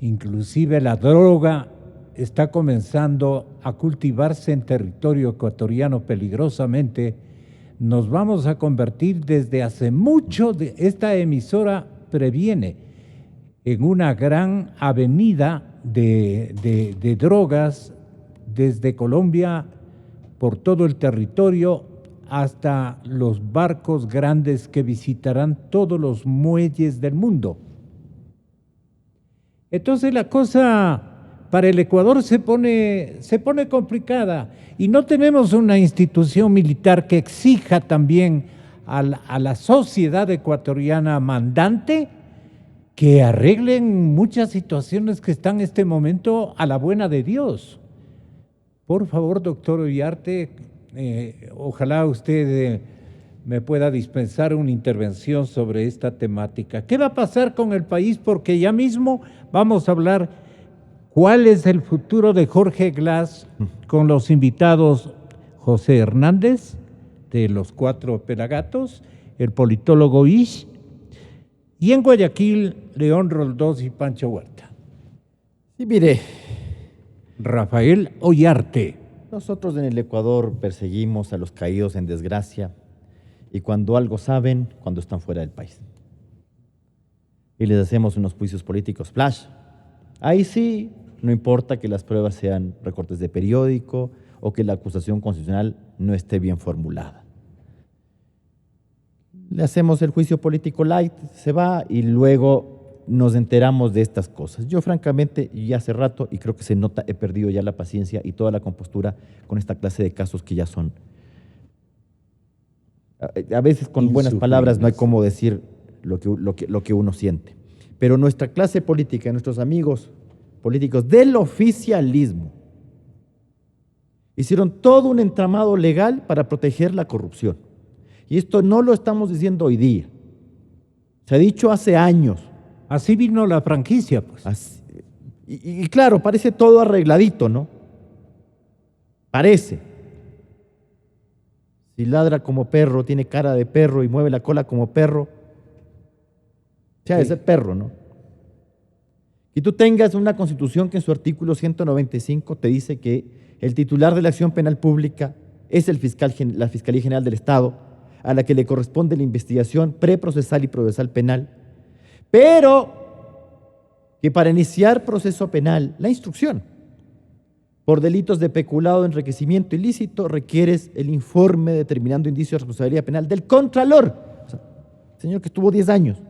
E: inclusive la droga está comenzando a cultivarse en territorio ecuatoriano peligrosamente. Nos vamos a convertir desde hace mucho, esta emisora previene, en una gran avenida de drogas desde Colombia por todo el territorio hasta los barcos grandes que visitarán todos los muelles del mundo. Entonces la cosa para el Ecuador se pone complicada y no tenemos una institución militar que exija también a la sociedad ecuatoriana mandante que arreglen muchas situaciones que están en este momento a la buena de Dios. Por favor, doctor Ollarte, ojalá usted me pueda dispensar una intervención sobre esta temática. ¿Qué va a pasar con el país? Porque ya mismo vamos a hablar cuál es el futuro de Jorge Glass con los invitados José Hernández, de los 4 Pelagatos, el politólogo Ish, y en Guayaquil, León Roldós y Pancho Huerta.
K: Sí, mire,
E: Rafael Ollarte.
K: Nosotros en el Ecuador perseguimos a los caídos en desgracia y cuando algo saben, cuando están fuera del país. Y les hacemos unos juicios políticos flash. Ahí sí, no importa que las pruebas sean recortes de periódico o que la acusación constitucional no esté bien formulada. Le hacemos el juicio político light, se va y luego nos enteramos de estas cosas. Yo francamente, ya hace rato, y creo que se nota, he perdido ya la paciencia y toda la compostura con esta clase de casos que ya son. A veces con buenas palabras no hay cómo decir lo que uno siente. Pero nuestra clase política, nuestros amigos políticos del oficialismo, hicieron todo un entramado legal para proteger la corrupción. Y esto no lo estamos diciendo hoy día. Se ha dicho hace años.
E: Así vino la franquicia, pues.
K: Así, y claro, parece todo arregladito, ¿no? Parece. Si ladra como perro, tiene cara de perro y mueve la cola como perro, ya es el perro, ¿no? Y tú tengas una constitución que en su artículo 195 te dice que el titular de la acción penal pública es la Fiscalía General del Estado, a la que le corresponde la investigación preprocesal y procesal penal, pero que para iniciar proceso penal, la instrucción, por delitos de peculado, enriquecimiento ilícito, requieres el informe determinando indicios de responsabilidad penal del Contralor. O sea, señor que estuvo 10 años.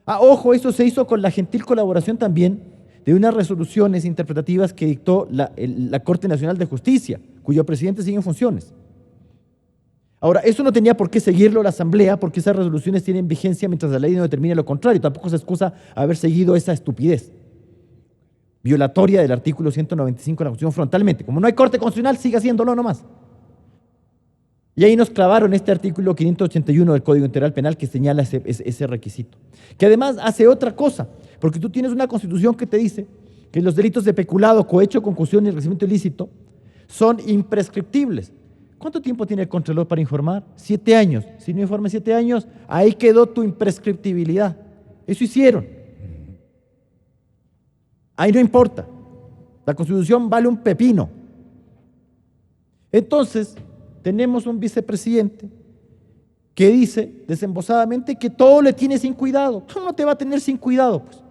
K: Ojo, eso se hizo con la gentil colaboración también de unas resoluciones interpretativas que dictó la Corte Nacional de Justicia, cuyo presidente sigue en funciones. Ahora, eso no tenía por qué seguirlo la Asamblea, porque esas resoluciones tienen vigencia mientras la ley no determine lo contrario. Tampoco se excusa haber seguido esa estupidez violatoria del artículo 195 de la Constitución frontalmente. Como no hay Corte Constitucional, sigue haciéndolo nomás. Y ahí nos clavaron este artículo 581 del Código Integral Penal que señala ese requisito. Que además hace otra cosa, porque tú tienes una Constitución que te dice que los delitos de peculado, cohecho, concusión y enriquecimiento ilícito son imprescriptibles. ¿Cuánto tiempo tiene el Contralor para informar? 7 años. Si no informa 7 años, ahí quedó tu imprescriptibilidad. Eso hicieron. Ahí no importa. La Constitución vale un pepino. Entonces, tenemos un vicepresidente que dice desembosadamente que todo le tiene sin cuidado. ¿Cómo no te va a tener sin cuidado? Pues?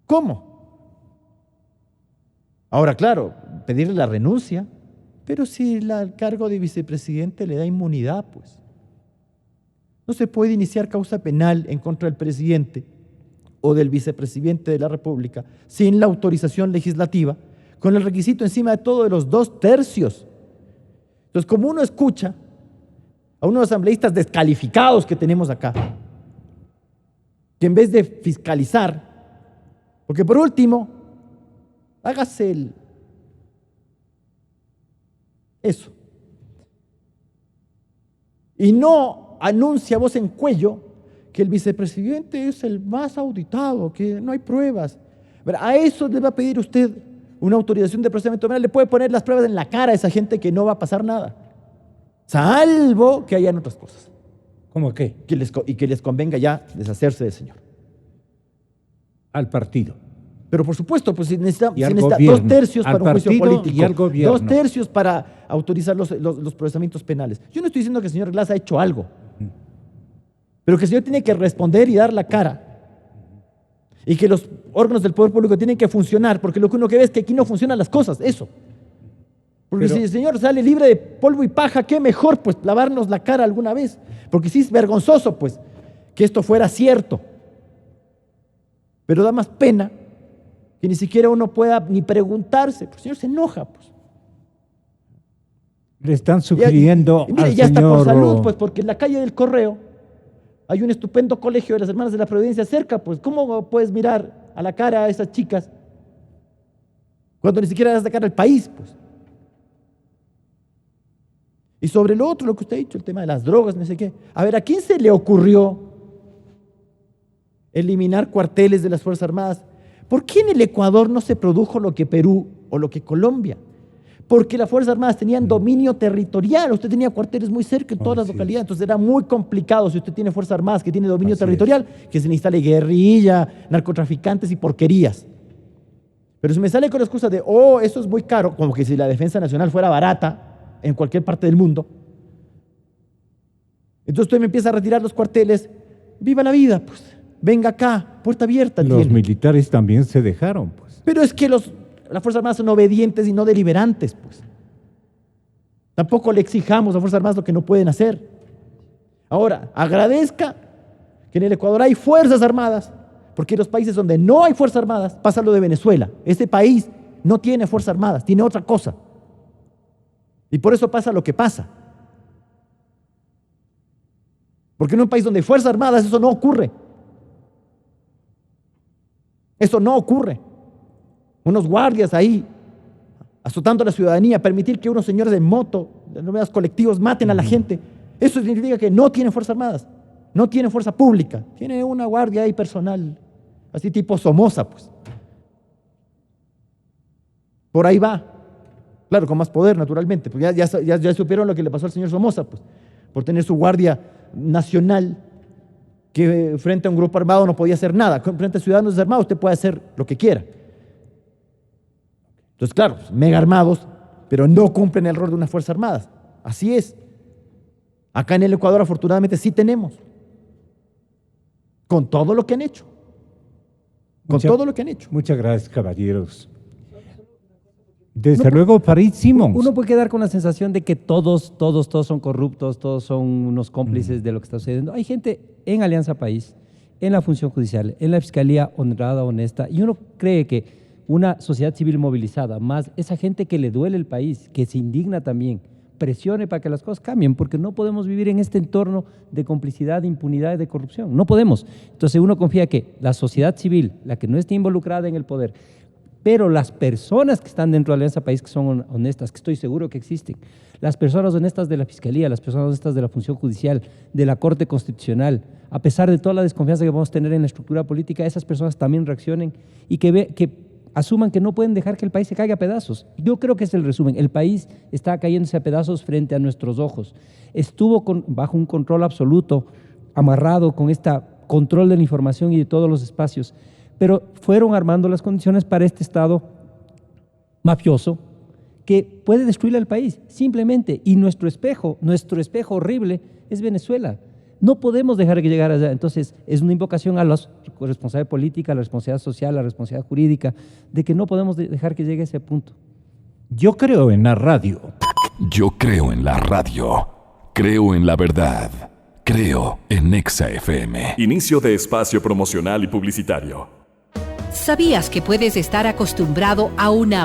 K: ¿Cómo? Ahora, claro, pedirle la renuncia, pero si el cargo de vicepresidente le da inmunidad, pues. No se puede iniciar causa penal en contra del presidente o del vicepresidente de la República sin la autorización legislativa, con el requisito encima de todo de los 2/3. Entonces, como uno escucha a unos asambleístas descalificados que tenemos acá, que en vez de fiscalizar, porque por último, hágase eso, y no anuncia voz en cuello que el vicepresidente es el más auditado, que no hay pruebas. A eso le va a pedir usted una autorización de procedimiento penal, le puede poner las pruebas en la cara a esa gente que no va a pasar nada, salvo que hayan otras cosas.
E: ¿Cómo qué?
K: Que les convenga ya deshacerse del señor.
E: Al partido.
K: Pero por supuesto, pues si necesita 2/3 para un juicio político,
E: y al gobierno.
K: 2/3 para autorizar los procesamientos penales. Yo no estoy diciendo que el señor Glass ha hecho algo, pero que el señor tiene que responder y dar la cara. Y que los órganos del poder público tienen que funcionar, porque lo que uno que ve es que aquí no funcionan las cosas, eso. Porque si el señor sale libre de polvo y paja, qué mejor pues lavarnos la cara alguna vez. Porque sí es vergonzoso pues que esto fuera cierto. Pero da más pena que ni siquiera uno pueda ni preguntarse, pues el señor se enoja pues.
E: Le están sugiriendo
K: y mire,
E: al
K: ya está
E: señor...
K: por salud, pues porque en la calle del Correo hay un estupendo colegio de las Hermanas de la Providencia cerca, pues ¿cómo puedes mirar a la cara a esas chicas cuando ni siquiera das la cara al país? Pues. Y sobre lo otro, lo que usted ha dicho, el tema de las drogas, no sé qué. A ver, ¿a quién se le ocurrió eliminar cuarteles de las Fuerzas Armadas? ¿Por qué en el Ecuador no se produjo lo que Perú o lo que Colombia? Porque las Fuerzas Armadas tenían dominio territorial, usted tenía cuarteles muy cerca en todas las localidades, entonces era muy complicado si usted tiene Fuerzas Armadas que tiene dominio territorial, que se le instale guerrilla, narcotraficantes y porquerías. Pero si me sale con la excusa de, eso es muy caro, como que si la defensa nacional fuera barata en cualquier parte del mundo, entonces usted me empieza a retirar los cuarteles, viva la vida, pues, venga acá, puerta abierta.
E: Los militares también se dejaron, pues.
K: Pero es que las Fuerzas Armadas son obedientes y no deliberantes, pues. Tampoco le exijamos a las Fuerzas Armadas lo que no pueden hacer. Ahora, agradezca que en el Ecuador hay Fuerzas Armadas, porque en los países donde no hay Fuerzas Armadas, pasa lo de Venezuela. Este país no tiene Fuerzas Armadas, tiene otra cosa. Y por eso pasa lo que pasa. Porque en un país donde hay Fuerzas Armadas eso no ocurre. Eso no ocurre. Unos guardias ahí azotando a la ciudadanía, permitir que unos señores de moto, de denominados colectivos, maten a la gente. Eso significa que no tienen Fuerzas Armadas, no tienen fuerza pública, tiene una guardia ahí personal, así tipo Somoza, pues. Por ahí va. Claro, con más poder, naturalmente, porque ya supieron lo que le pasó al señor Somoza, pues, por tener su guardia nacional, que frente a un grupo armado no podía hacer nada. Frente a ciudadanos desarmados usted puede hacer lo que quiera. Entonces, claro, mega armados, pero no cumplen el rol de unas Fuerzas Armadas. Así es. Acá en el Ecuador, afortunadamente, sí tenemos. Con todo lo que han hecho. Todo lo que han hecho.
E: Muchas gracias, caballeros. Desde luego, Farid Simons.
G: Uno puede quedar con la sensación de que todos son corruptos, todos son unos cómplices de lo que está sucediendo. Hay gente en Alianza País, en la función judicial, en la fiscalía honrada, honesta, y uno cree que una sociedad civil movilizada, más esa gente que le duele el país, que se indigna también, presione para que las cosas cambien, porque no podemos vivir en este entorno de complicidad, de impunidad y de corrupción. No podemos. Entonces uno confía que la sociedad civil, la que no esté involucrada en el poder, pero las personas que están dentro de Alianza País, que son honestas, que estoy seguro que existen, las personas honestas de la Fiscalía, las personas honestas de la función judicial, de la Corte Constitucional, a pesar de toda la desconfianza que vamos a tener en la estructura política, esas personas también reaccionen y que asuman que no pueden dejar que el país se caiga a pedazos. Yo creo que es el resumen. El país está cayéndose a pedazos frente a nuestros ojos. Estuvo bajo un control absoluto, amarrado con este control de la información y de todos los espacios, pero fueron armando las condiciones para este Estado mafioso que puede destruir al país, simplemente. Y nuestro espejo horrible es Venezuela. No podemos dejar que llegara allá. Entonces, es una invocación a los responsables políticos, a la responsabilidad social, a la responsabilidad jurídica, de que no podemos dejar que llegue a ese punto.
E: Yo creo en la radio.
A: Yo creo en la radio. Creo en la verdad. Creo en Nexa FM. Inicio de espacio promocional y publicitario.
M: ¿Sabías que puedes estar acostumbrado a una